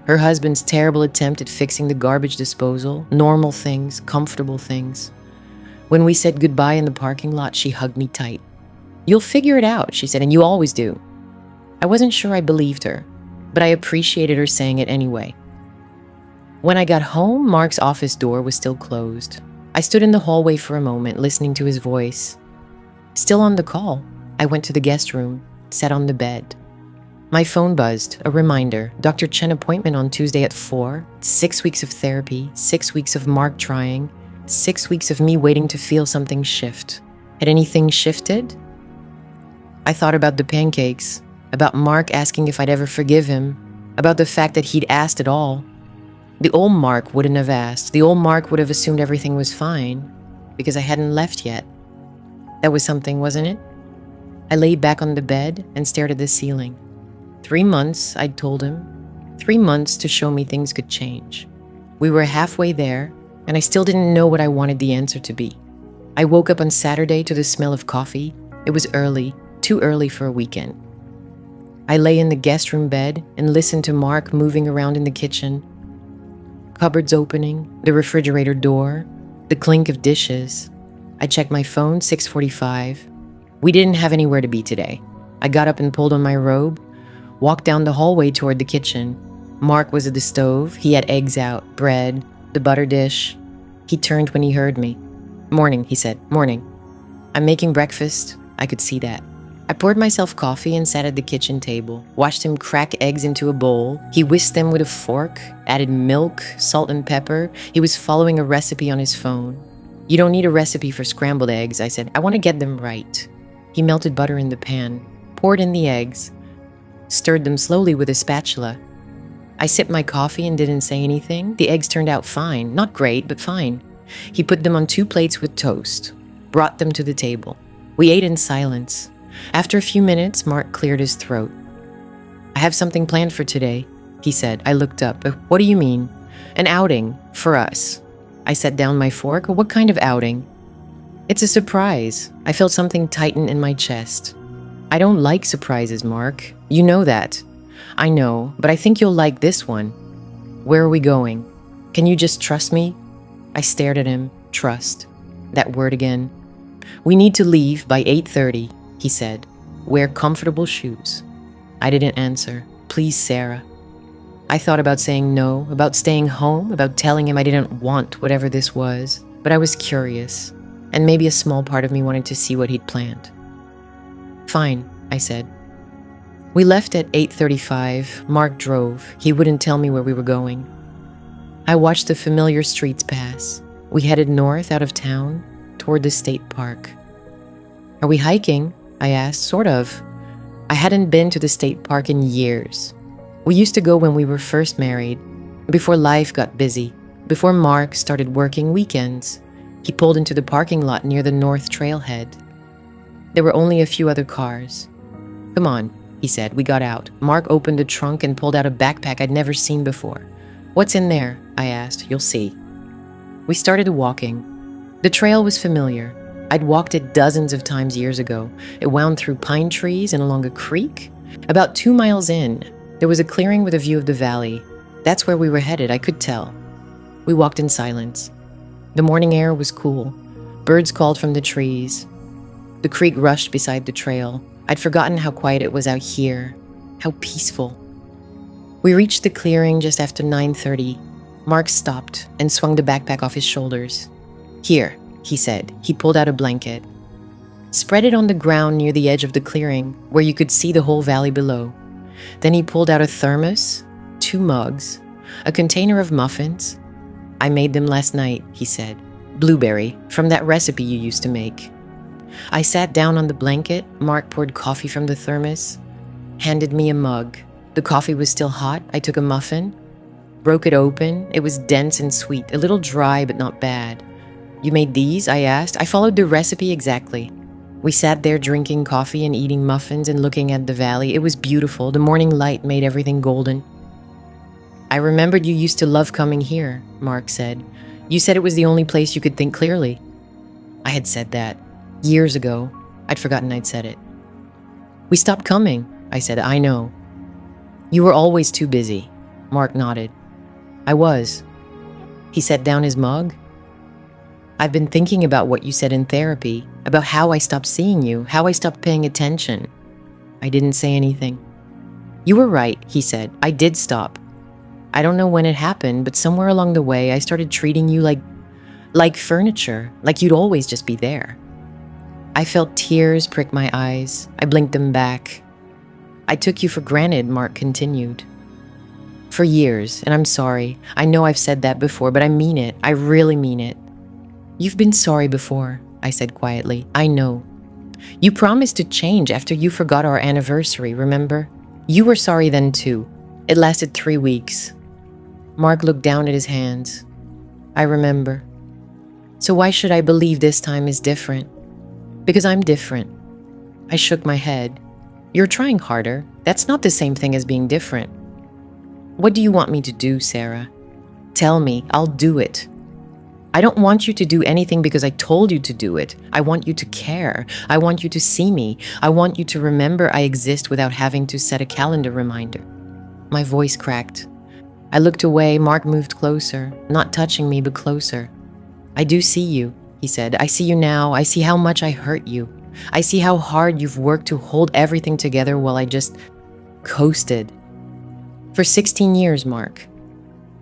Her husband's terrible attempt at fixing the garbage disposal. Normal things, comfortable things. When we said goodbye in the parking lot, she hugged me tight. You'll figure it out, she said, and you always do. I wasn't sure I believed her, but I appreciated her saying it anyway. When I got home, Mark's office door was still closed. I stood in the hallway for a moment, listening to his voice. Still on the call, I went to the guest room, sat on the bed. My phone buzzed, a reminder. Dr. Chen appointment on Tuesday at 4, 6 weeks of therapy, 6 weeks of Mark trying, 6 weeks of me waiting to feel something shift. Had anything shifted? I thought about the pancakes, about Mark asking if I'd ever forgive him, about the fact that he'd asked at all. The old Mark wouldn't have asked. The old Mark would have assumed everything was fine, because I hadn't left yet. That was something, wasn't it? I lay back on the bed and stared at the ceiling. 3 months, I'd told him. 3 months to show me things could change. We were halfway there, and I still didn't know what I wanted the answer to be. I woke up on Saturday to the smell of coffee. It was early, too early for a weekend. I lay in the guest room bed and listened to Mark moving around in the kitchen. Cupboards opening, the refrigerator door, the clink of dishes. I checked my phone, 6:45. We didn't have anywhere to be today. I got up and pulled on my robe, walked down the hallway toward the kitchen. Mark was at the stove. He had eggs out, bread, the butter dish. He turned when he heard me. Morning, he said. Morning. I'm making breakfast. I could see that. I poured myself coffee and sat at the kitchen table, watched him crack eggs into a bowl. He whisked them with a fork, added milk, salt and pepper. He was following a recipe on his phone. You don't need a recipe for scrambled eggs, I said. I want to get them right. He melted butter in the pan, poured in the eggs, stirred them slowly with a spatula. I sipped my coffee and didn't say anything. The eggs turned out fine. Not great, but fine. He put them on 2 plates with toast, brought them to the table. We ate in silence. After a few minutes, Mark cleared his throat. I have something planned for today, he said. I looked up. What do you mean? An outing, for us. I set down my fork. What kind of outing? It's a surprise. I felt something tighten in my chest. I don't like surprises, Mark. You know that. I know, but I think you'll like this one. Where are we going? Can you just trust me? I stared at him. Trust. That word again. We need to leave by 8:30, he said. Wear comfortable shoes. I didn't answer. Please, Sarah. I thought about saying no, about staying home, about telling him I didn't want whatever this was, but I was curious, and maybe a small part of me wanted to see what he'd planned. Fine, I said. We left at 8:35. Mark drove. He wouldn't tell me where we were going. I watched the familiar streets pass. We headed north out of town toward the state park. Are we hiking? I asked, sort of. I hadn't been to the state park in years. We used to go when we were first married, before life got busy, before Mark started working weekends. He pulled into the parking lot near the north trailhead. There were only a few other cars. Come on, he said. We got out. Mark opened the trunk and pulled out a backpack I'd never seen before. What's in there? I asked. You'll see. We started walking. The trail was familiar. I'd walked it dozens of times years ago. It wound through pine trees and along a creek. About 2 miles in, there was a clearing with a view of the valley. That's where we were headed, I could tell. We walked in silence. The morning air was cool. Birds called from the trees. The creek rushed beside the trail. I'd forgotten how quiet it was out here, how peaceful. We reached the clearing just after 9:30. Mark stopped and swung the backpack off his shoulders. Here, he said. He pulled out a blanket. Spread it on the ground near the edge of the clearing, where you could see the whole valley below. Then he pulled out a thermos, 2 mugs, a container of muffins. I made them last night, he said. Blueberry, from that recipe you used to make. I sat down on the blanket. Mark poured coffee from the thermos, handed me a mug. The coffee was still hot. I took a muffin, broke it open. It was dense and sweet, a little dry but not bad. You made these? I asked. I followed the recipe exactly. We sat there drinking coffee and eating muffins and looking at the valley. It was beautiful. The morning light made everything golden. I remembered you used to love coming here, Mark said. You said it was the only place you could think clearly. I had said that. Years ago. I'd forgotten I'd said it. We stopped coming, I said. I know. You were always too busy. Mark nodded. I was. He set down his mug. I've been thinking about what you said in therapy, about how I stopped seeing you, how I stopped paying attention. I didn't say anything. You were right, he said. I did stop. I don't know when it happened, but somewhere along the way, I started treating you like furniture, like you'd always just be there. I felt tears prick my eyes. I blinked them back. I took you for granted, Mark continued. For years, and I'm sorry. I know I've said that before, but I mean it. I really mean it. You've been sorry before, I said quietly. I know. You promised to change after you forgot our anniversary, remember? You were sorry then too. It lasted 3 weeks. Mark looked down at his hands. I remember. So why should I believe this time is different? Because I'm different. I shook my head. You're trying harder. That's not the same thing as being different. What do you want me to do, Sarah? Tell me, I'll do it. I don't want you to do anything because I told you to do it. I want you to care. I want you to see me. I want you to remember I exist without having to set a calendar reminder. My voice cracked. I looked away. Mark moved closer, not touching me, but closer. I do see you, he said. I see you now. I see how much I hurt you. I see how hard you've worked to hold everything together while I just coasted. For 16 years, Mark.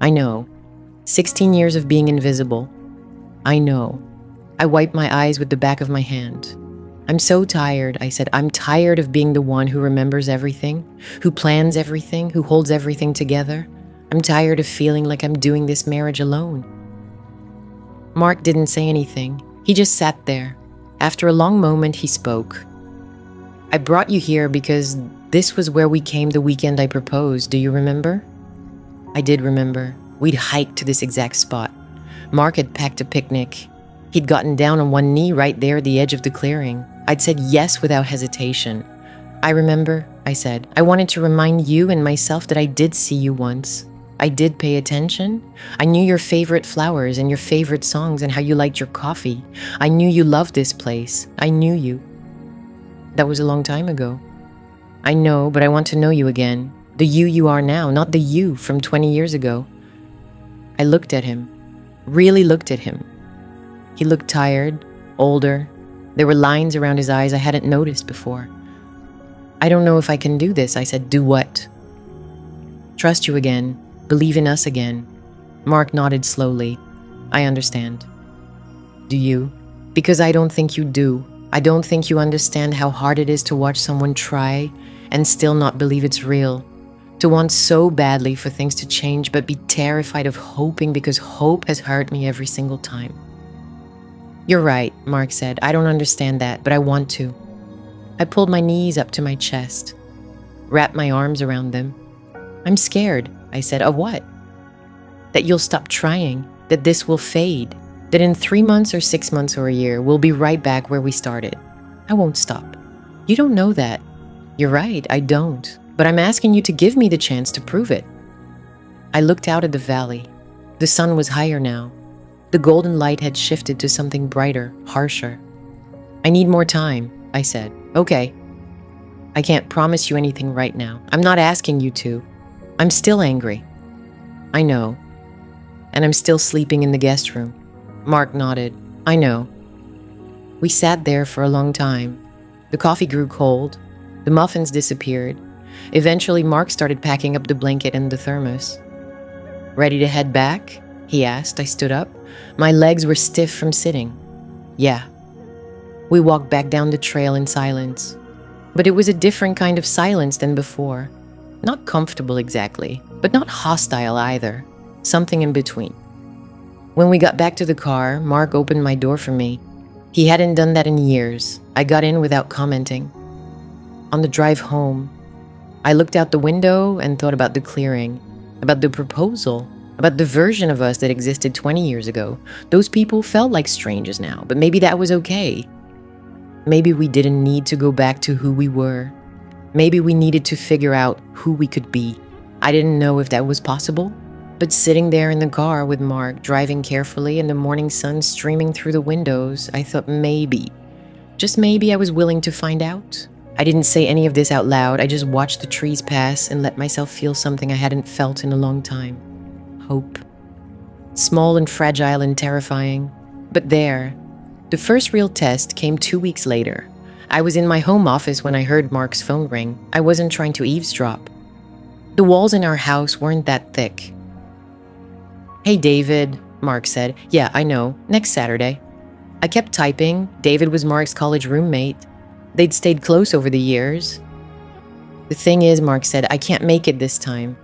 I know. 16 years of being invisible. I know. I wiped my eyes with the back of my hand. I'm so tired, I said. I'm tired of being the one who remembers everything, who plans everything, who holds everything together. I'm tired of feeling like I'm doing this marriage alone. Mark didn't say anything. He just sat there. After a long moment, he spoke. I brought you here because this was where we came the weekend I proposed. Do you remember? I did remember. We'd hiked to this exact spot. Mark had packed a picnic. He'd gotten down on one knee right there at the edge of the clearing. I'd said yes without hesitation. I remember, I said. I wanted to remind you and myself that I did see you once. I did pay attention. I knew your favorite flowers and your favorite songs and how you liked your coffee. I knew you loved this place. I knew you. That was a long time ago. I know, but I want to know you again. The you are now, not the you from 20 years ago. I looked at him. Really looked at him. He looked tired, older. There were lines around his eyes I hadn't noticed before. I don't know if I can do this, I said. Do what? Trust you again. Believe in us again. Mark nodded slowly. I understand. Do you? Because I don't think you do. I don't think you understand how hard it is to watch someone try and still not believe it's real. To want so badly for things to change, but be terrified of hoping because hope has hurt me every single time. You're right, Mark said. I don't understand that, but I want to. I pulled my knees up to my chest, wrapped my arms around them. I'm scared, I said. Of what? That you'll stop trying, that this will fade, that in 3 months or 6 months or a year, we'll be right back where we started. I won't stop. You don't know that. You're right, I don't. But I'm asking you to give me the chance to prove it. I looked out at the valley. The sun was higher now. The golden light had shifted to something brighter, harsher. I need more time, I said. Okay. I can't promise you anything right now. I'm not asking you to. I'm still angry. I know. And I'm still sleeping in the guest room. Mark nodded. I know. We sat there for a long time. The coffee grew cold. The muffins disappeared. Eventually, Mark started packing up the blanket and the thermos. Ready to head back? He asked. I stood up. My legs were stiff from sitting. Yeah. We walked back down the trail in silence. But it was a different kind of silence than before. Not comfortable exactly, but not hostile either. Something in between. When we got back to the car, Mark opened my door for me. He hadn't done that in years. I got in without commenting. On the drive home, I looked out the window and thought about the clearing, about the proposal, about the version of us that existed 20 years ago. Those people felt like strangers now, but maybe that was okay. Maybe we didn't need to go back to who we were. Maybe we needed to figure out who we could be. I didn't know if that was possible, but sitting there in the car with Mark, driving carefully and the morning sun streaming through the windows, I thought maybe, just maybe I was willing to find out. I didn't say any of this out loud. I just watched the trees pass and let myself feel something I hadn't felt in a long time. Hope. Small and fragile and terrifying, but there. The first real test came 2 weeks later. I was in my home office when I heard Mark's phone ring. I wasn't trying to eavesdrop. The walls in our house weren't that thick. Hey, David, Mark said. Yeah, I know. Next Saturday. I kept typing. David was Mark's college roommate. They'd stayed close over the years. The thing is, Mark said, I can't make it this time.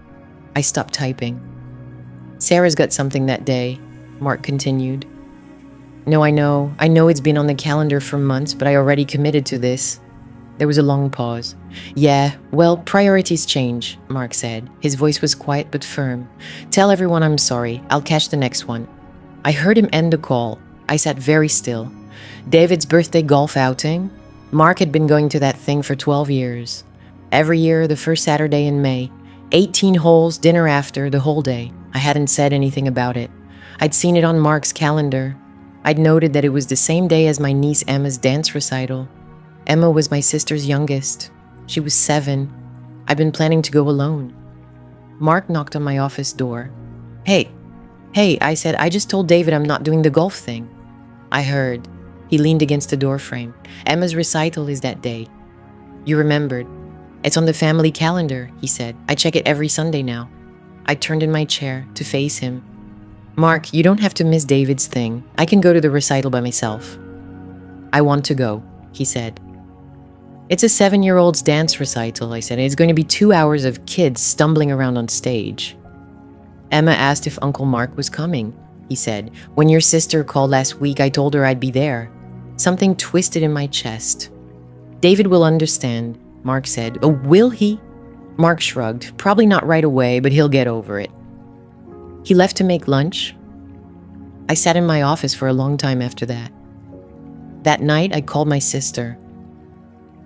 I stopped typing. Sarah's got something that day, Mark continued. No, I know. I know it's been on the calendar for months, but I already committed to this. There was a long pause. Yeah, well, priorities change, Mark said. His voice was quiet but firm. Tell everyone I'm sorry. I'll catch the next one. I heard him end the call. I sat very still. David's birthday golf outing. Mark had been going to that thing for 12 years. Every year, the first Saturday in May. 18 holes, dinner after, the whole day. I hadn't said anything about it. I'd seen it on Mark's calendar. I'd noted that it was the same day as my niece Emma's dance recital. Emma was my sister's youngest. She was 7. I'd been planning to go alone. Mark knocked on my office door. Hey, I said, I just told David I'm not doing the golf thing. I heard. He leaned against the doorframe. Emma's recital is that day. You remembered. It's on the family calendar, he said. I check it every Sunday now. I turned in my chair to face him. Mark, you don't have to miss David's thing. I can go to the recital by myself. I want to go, he said. It's a 7-year-old's dance recital, I said. It's going to be 2 hours of kids stumbling around on stage. Emma asked if Uncle Mark was coming, he said. When your sister called last week, I told her I'd be there. Something twisted in my chest. David will understand, Mark said. Oh, will he? Mark shrugged. Probably not right away, but he'll get over it. He left to make lunch. I sat in my office for a long time after that. That night, I called my sister.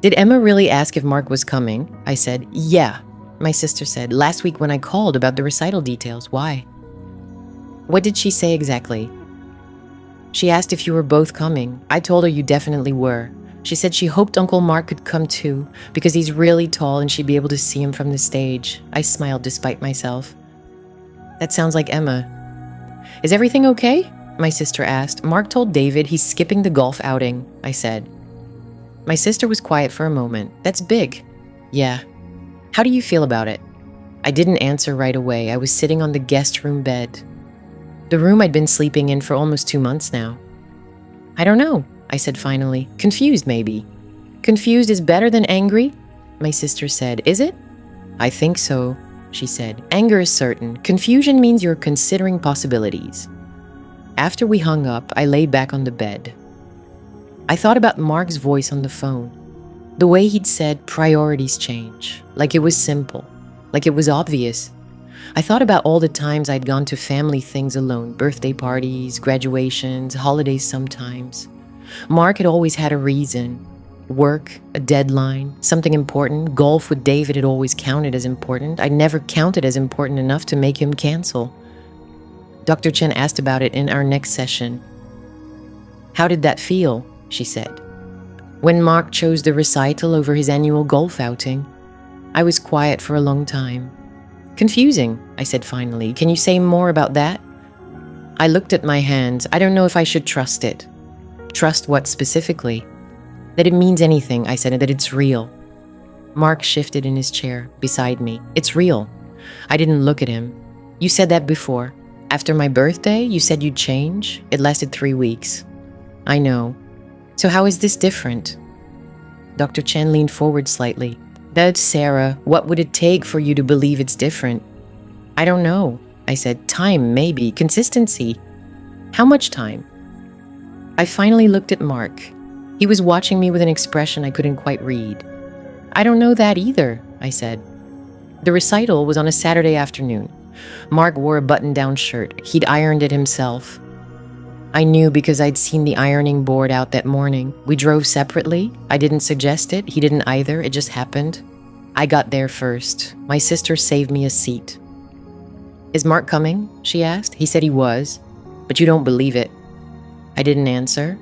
Did Emma really ask if Mark was coming? I said, yeah, my sister said. Last week when I called about the recital details. Why? What did she say exactly? She asked if you were both coming. I told her you definitely were. She said she hoped Uncle Mark could come too, because he's really tall and she'd be able to see him from the stage. I smiled despite myself. That sounds like Emma. Is everything okay? My sister asked. Mark told David he's skipping the golf outing, I said. My sister was quiet for a moment. That's big. Yeah. How do you feel about it? I didn't answer right away. I was sitting on the guest room bed. The room I'd been sleeping in for almost 2 months now. I don't know, I said finally. Confused, maybe. Confused is better than angry? My sister said. Is it? I think so. she said. Anger is certain. Confusion means you're considering possibilities. After we hung up, I lay back on the bed. I thought about Mark's voice on the phone. The way he'd said priorities change, like it was simple, like it was obvious. I thought about all the times I'd gone to family things alone, birthday parties, graduations, holidays sometimes. Mark had always had a reason. Work, a deadline, something important. Golf with David had always counted as important. I'd never counted as important enough to make him cancel. Dr. Chen asked about it in our next session. How did that feel? She said. When Mark chose the recital over his annual golf outing, I was quiet for a long time. Confusing, I said finally. Can you say more about that? I looked at my hands. I don't know if I should trust it. Trust what specifically? That it means anything, I said, and that it's real. Mark shifted in his chair beside me. It's real. I didn't look at him. You said that before. After my birthday, you said you'd change. It lasted 3 weeks. I know. So how is this different? Dr. Chen leaned forward slightly. But Sarah, what would it take for you to believe it's different? I don't know, I said. Time, maybe. Consistency. How much time? I finally looked at Mark. He was watching me with an expression I couldn't quite read. I don't know that either, I said. The recital was on a Saturday afternoon. Mark wore a button-down shirt. He'd ironed it himself. I knew because I'd seen the ironing board out that morning. We drove separately. I didn't suggest it. He didn't either. It just happened. I got there first. My sister saved me a seat. Is Mark coming? She asked. He said he was, but you don't believe it. I didn't answer.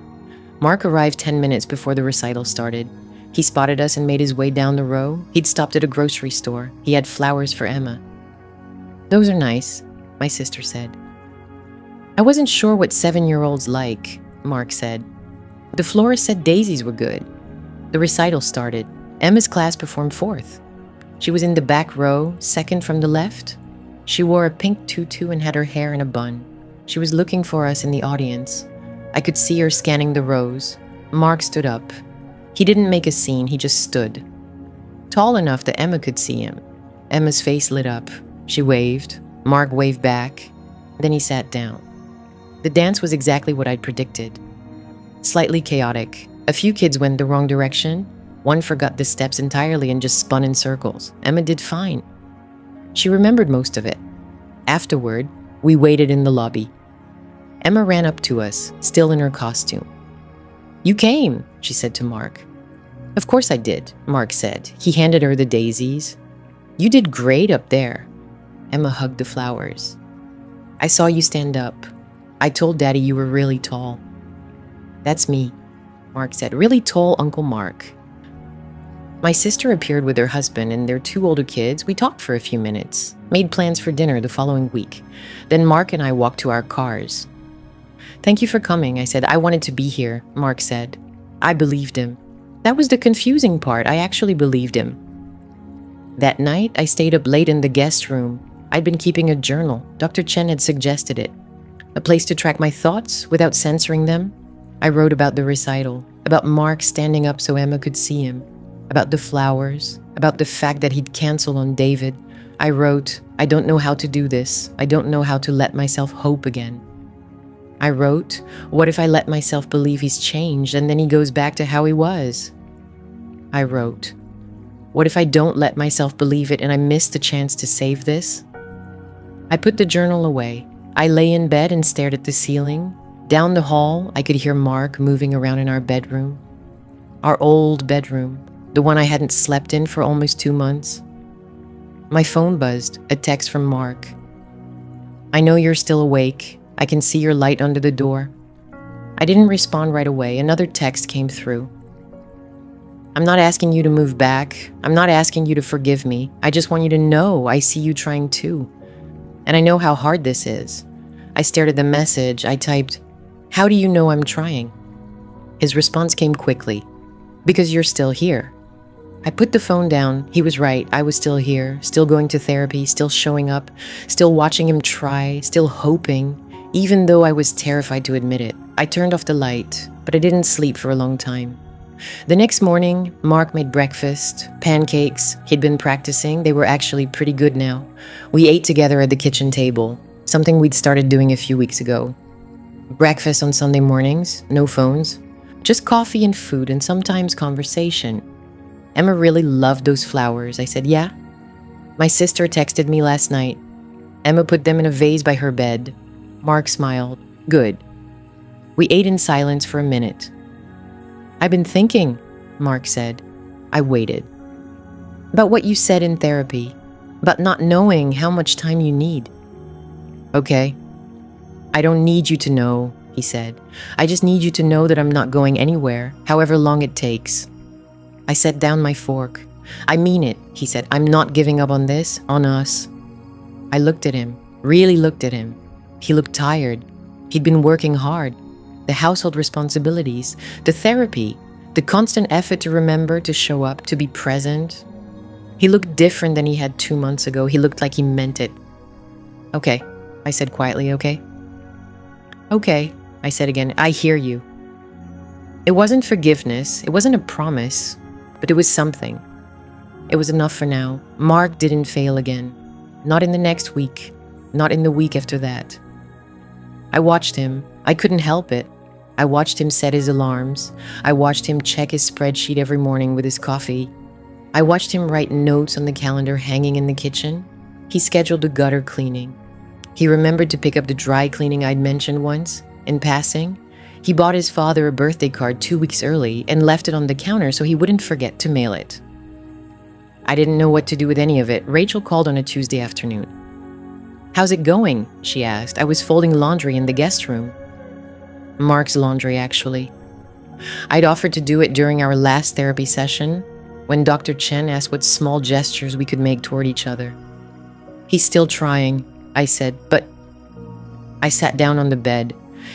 Mark arrived 10 minutes before the recital started. He spotted us and made his way down the row. He'd stopped at a grocery store. He had flowers for Emma. Those are nice, my sister said. I wasn't sure what 7-year-olds like, Mark said. The florist said daisies were good. The recital started. Emma's class performed fourth. She was in the back row, second from the left. She wore a pink tutu and had her hair in a bun. She was looking for us in the audience. I could see her scanning the rows. Mark stood up. He didn't make a scene, he just stood. Tall enough that Emma could see him. Emma's face lit up. She waved. Mark waved back. Then he sat down. The dance was exactly what I'd predicted. Slightly chaotic. A few kids went the wrong direction. One forgot the steps entirely and just spun in circles. Emma did fine. She remembered most of it. Afterward, we waited in the lobby. Emma ran up to us, still in her costume. You came, she said to Mark. Of course I did, Mark said. He handed her the daisies. You did great up there. Emma hugged the flowers. I saw you stand up. I told Daddy you were really tall. That's me, Mark said. Really tall Uncle Mark. My sister appeared with her husband and their 2 older kids. We talked for a few minutes, made plans for dinner the following week. Then Mark and I walked to our cars. Thank you for coming, I said. I wanted to be here, Mark said. I believed him. That was the confusing part. I actually believed him. That night, I stayed up late in the guest room. I'd been keeping a journal. Dr. Chen had suggested it. A place to track my thoughts without censoring them. I wrote about the recital, about Mark standing up so Emma could see him, about the flowers, about the fact that he'd canceled on David. I wrote, I don't know how to do this. I don't know how to let myself hope again. I wrote, what if I let myself believe he's changed and then he goes back to how he was? I wrote, what if I don't let myself believe it and I miss the chance to save this? I put the journal away. I lay in bed and stared at the ceiling. Down the hall, I could hear Mark moving around in our bedroom. Our old bedroom, the one I hadn't slept in for almost 2 months. My phone buzzed, a text from Mark. I know you're still awake. I can see your light under the door. I didn't respond right away. Another text came through. I'm not asking you to move back. I'm not asking you to forgive me. I just want you to know I see you trying too. And I know how hard this is. I stared at the message. I typed, how do you know I'm trying? His response came quickly. Because you're still here. I put the phone down. He was right. I was still here, still going to therapy, still showing up, still watching him try, still hoping, even though I was terrified to admit it. I turned off the light, but I didn't sleep for a long time. The next morning, Mark made breakfast, pancakes. He'd been practicing. They were actually pretty good now. We ate together at the kitchen table, something we'd started doing a few weeks ago. Breakfast on Sunday mornings, no phones, just coffee and food and sometimes conversation. Emma really loved those flowers. I said, yeah. My sister texted me last night. Emma put them in a vase by her bed. Mark smiled. Good. We ate in silence for a minute. I've been thinking, Mark said. I waited. About what you said in therapy, about not knowing how much time you need. Okay. I don't need you to know, he said. I just need you to know that I'm not going anywhere, however long it takes. I set down my fork. I mean it, he said. I'm not giving up on this, on us. I looked at him, really looked at him. He looked tired. He'd been working hard. The household responsibilities, the therapy, the constant effort to remember, to show up, to be present. He looked different than he had 2 months ago. He looked like he meant it. Okay, I said quietly, okay? Okay, I said again, I hear you. It wasn't forgiveness, it wasn't a promise, but it was something. It was enough for now. Mark didn't fail again. Not in the next week, not in the week after that. I watched him. I couldn't help it. I watched him set his alarms. I watched him check his spreadsheet every morning with his coffee. I watched him write notes on the calendar hanging in the kitchen. He scheduled the gutter cleaning. He remembered to pick up the dry cleaning I'd mentioned once, in passing. He bought his father a birthday card 2 weeks early and left it on the counter so he wouldn't forget to mail it. I didn't know what to do with any of it. Rachel called on a Tuesday afternoon. How's it going? She asked. I was folding laundry in the guest room. Mark's laundry, actually. I'd offered to do it during our last therapy session when Dr. Chen asked what small gestures we could make toward each other. He's still trying, I said, but I sat down on the bed,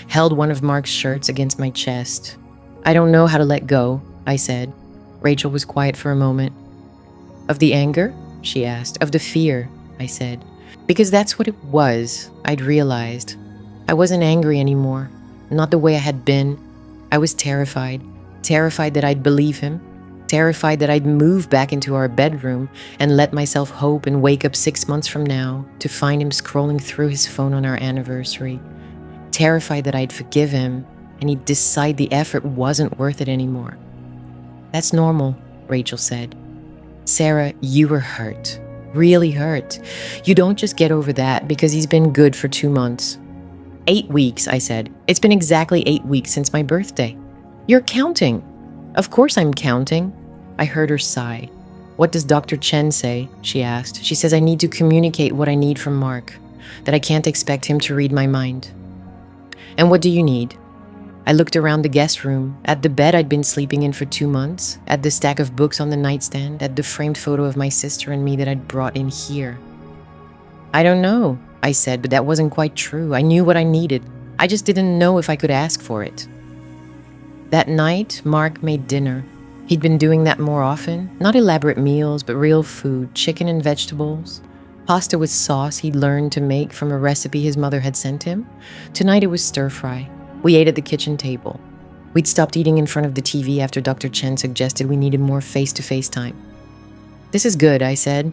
held one of Mark's shirts against my chest. I don't know how to let go, I said. Rachel was quiet for a moment. Of the anger? She asked. Of the fear, I said. Because that's what it was, I'd realized. I wasn't angry anymore, not the way I had been. I was terrified that I'd believe him, terrified that I'd move back into our bedroom and let myself hope and wake up 6 months from now to find him scrolling through his phone on our anniversary, terrified that I'd forgive him and he'd decide the effort wasn't worth it anymore. That's normal, Rachel said. Sarah, you were hurt. Really hurt. You don't just get over that because he's been good for 2 months. 8 weeks, I said. It's been exactly 8 weeks since my birthday. You're counting. Of course I'm counting. I heard her sigh. What does Dr. Chen say? She asked. She says I need to communicate what I need from Mark, that I can't expect him to read my mind. And what do you need? I looked around the guest room, at the bed I'd been sleeping in for 2 months, at the stack of books on the nightstand, at the framed photo of my sister and me that I'd brought in here. I don't know, I said, but that wasn't quite true. I knew what I needed. I just didn't know if I could ask for it. That night, Mark made dinner. He'd been doing that more often, not elaborate meals, but real food, chicken and vegetables, pasta with sauce he'd learned to make from a recipe his mother had sent him. Tonight it was stir-fry. We ate at the kitchen table. We'd stopped eating in front of the TV after Dr. Chen suggested we needed more face-to-face time. This is good, I said.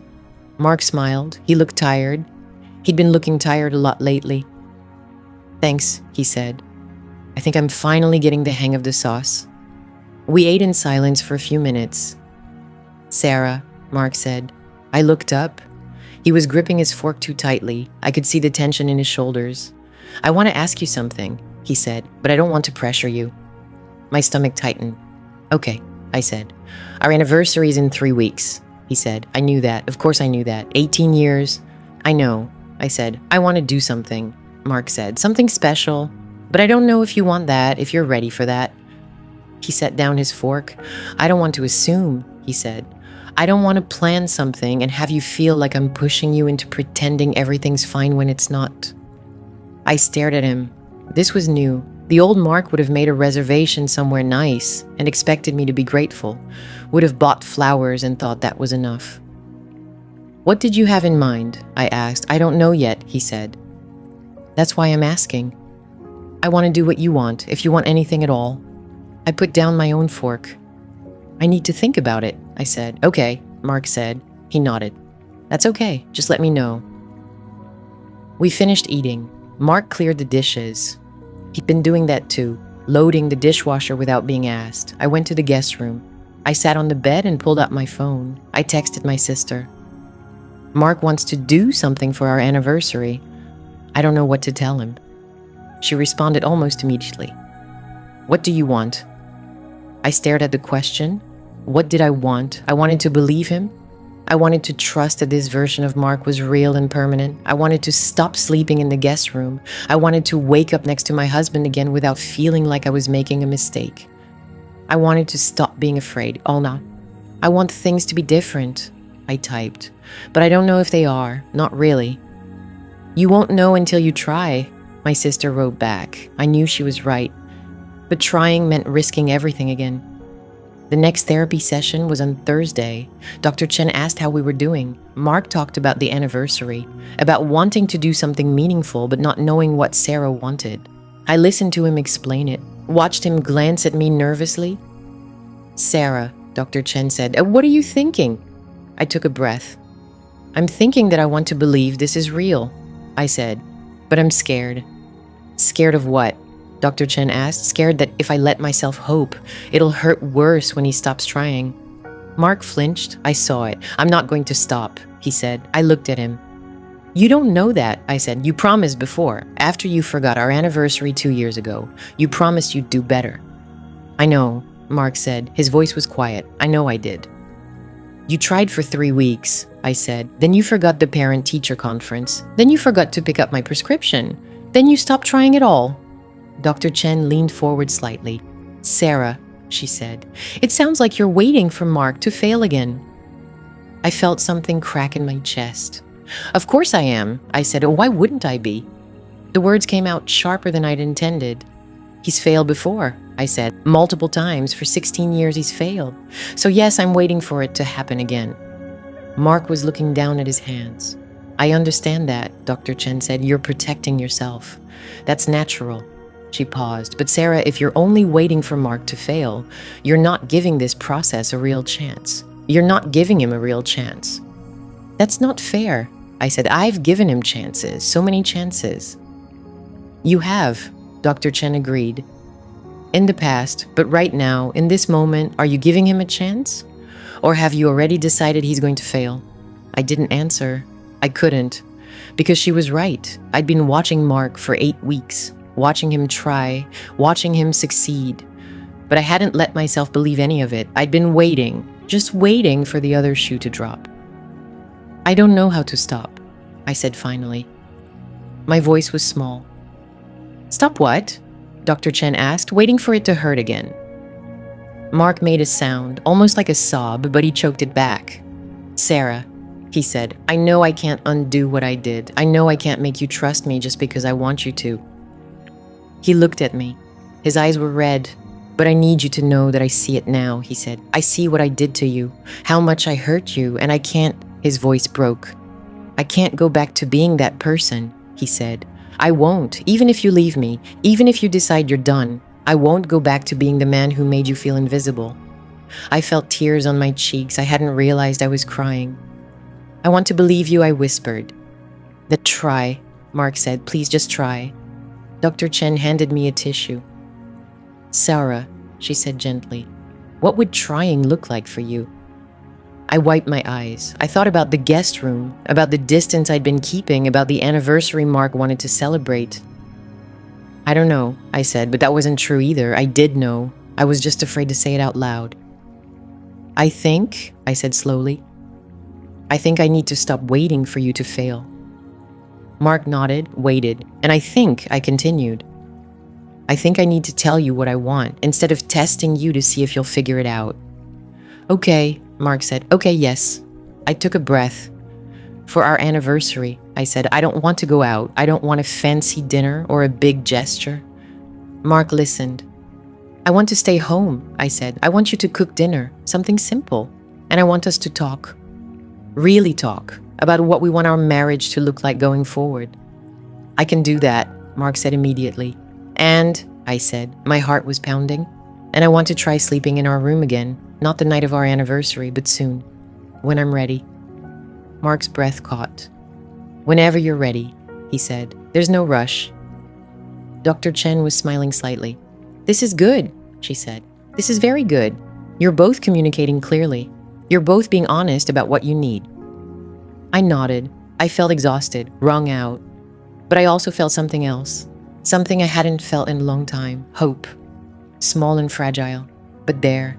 Mark smiled. He looked tired. He'd been looking tired a lot lately. Thanks, he said. I think I'm finally getting the hang of the sauce. We ate in silence for a few minutes. Sarah, Mark said. I looked up. He was gripping his fork too tightly. I could see the tension in his shoulders. I want to ask you something, he said, but I don't want to pressure you. My stomach tightened. Okay, I said. Our anniversary is in 3 weeks, he said. I knew that. Of course I knew that. 18 years. I know, I said. I want to do something, Mark said. Something special, but I don't know if you want that, if you're ready for that. He set down his fork. I don't want to assume, he said. I don't want to plan something and have you feel like I'm pushing you into pretending everything's fine when it's not. I stared at him. This was new. The old Mark would have made a reservation somewhere nice and expected me to be grateful, would have bought flowers and thought that was enough. What did you have in mind? I asked. I don't know yet, he said. That's why I'm asking. I want to do what you want, if you want anything at all. I put down my own fork. I need to think about it, I said. Okay, Mark said. He nodded. That's okay, just let me know. We finished eating. Mark cleared the dishes. He'd been doing that too, loading the dishwasher without being asked. I went to the guest room. I sat on the bed and pulled out my phone. I texted my sister. Mark wants to do something for our anniversary. I don't know what to tell him. She responded almost immediately. What do you want? I stared at the question. What did I want? I wanted to believe him. I wanted to trust that this version of Mark was real and permanent. I wanted to stop sleeping in the guest room. I wanted to wake up next to my husband again without feeling like I was making a mistake. I wanted to stop being afraid. Oh, no. I want things to be different, I typed. But I don't know if they are. Not really. You won't know until you try, my sister wrote back. I knew she was right. But trying meant risking everything again. The next therapy session was on Thursday. Dr. Chen asked how we were doing. Mark talked about the anniversary, about wanting to do something meaningful but not knowing what Sarah wanted. I listened to him explain it, watched him glance at me nervously. Sarah, Dr. Chen said, what are you thinking? I took a breath. I'm thinking that I want to believe this is real, I said, but I'm scared. Scared of what? Dr. Chen asked, scared that if I let myself hope, it'll hurt worse when he stops trying. Mark flinched. I saw it. I'm not going to stop, he said. I looked at him. You don't know that, I said. You promised before, after you forgot our anniversary 2 years ago. You promised you'd do better. I know, Mark said. His voice was quiet. I know I did. You tried for 3 weeks, I said. Then you forgot the parent-teacher conference. Then you forgot to pick up my prescription. Then you stopped trying at all. Dr. Chen leaned forward slightly. Sarah, she said, it sounds like you're waiting for Mark to fail again. I felt something crack in my chest. Of course I am, I said. Oh, why wouldn't I be? The words came out sharper than I'd intended. He's failed before, I said. Multiple times. For 16 years he's failed. So yes, I'm waiting for it to happen again. Mark was looking down at his hands. I understand that, Dr. Chen said. You're protecting yourself. That's natural. She paused. But Sarah, if you're only waiting for Mark to fail, you're not giving this process a real chance. You're not giving him a real chance. That's not fair, I said. I've given him chances, so many chances. You have, Dr. Chen agreed. In the past, but right now, in this moment, are you giving him a chance? Or have you already decided he's going to fail? I didn't answer. I couldn't. Because she was right. I'd been watching Mark for 8 weeks. Watching him try, watching him succeed. But I hadn't let myself believe any of it. I'd been waiting, just waiting for the other shoe to drop. I don't know how to stop, I said finally. My voice was small. Stop what? Dr. Chen asked, waiting for it to hurt again. Mark made a sound, almost like a sob, but he choked it back. Sarah, he said, I know I can't undo what I did. I know I can't make you trust me just because I want you to. He looked at me. His eyes were red. But I need you to know that I see it now, he said. I see what I did to you, how much I hurt you, and I can't. His voice broke. I can't go back to being that person, he said. I won't, even if you leave me, even if you decide you're done. I won't go back to being the man who made you feel invisible. I felt tears on my cheeks. I hadn't realized I was crying. I want to believe you, I whispered. Then try, Mark said. Please just try. Dr. Chen handed me a tissue. Sarah, she said gently, what would trying look like for you? I wiped my eyes. I thought about the guest room, about the distance I'd been keeping, about the anniversary Mark wanted to celebrate. I don't know, I said, but that wasn't true either. I did know. I was just afraid to say it out loud. I said slowly, I think I need to stop waiting for you to fail. Mark nodded, waited, and I continued. I think I need to tell you what I want, instead of testing you to see if you'll figure it out. Okay, Mark said. Okay, yes. I took a breath. For our anniversary, I said, I don't want to go out. I don't want a fancy dinner or a big gesture. Mark listened. I want to stay home, I said. I want you to cook dinner, something simple. And I want us to talk. Really talk about what we want our marriage to look like going forward. I can do that, Mark said immediately. And, I said, my heart was pounding. And I want to try sleeping in our room again. Not the night of our anniversary, but soon. When I'm ready. Mark's breath caught. Whenever you're ready, he said. There's no rush. Dr. Chen was smiling slightly. This is good, she said. This is very good. You're both communicating clearly. You're both being honest about what you need. I nodded. I felt exhausted, wrung out. But I also felt something else. Something I hadn't felt in a long time. Hope. Small and fragile, but there.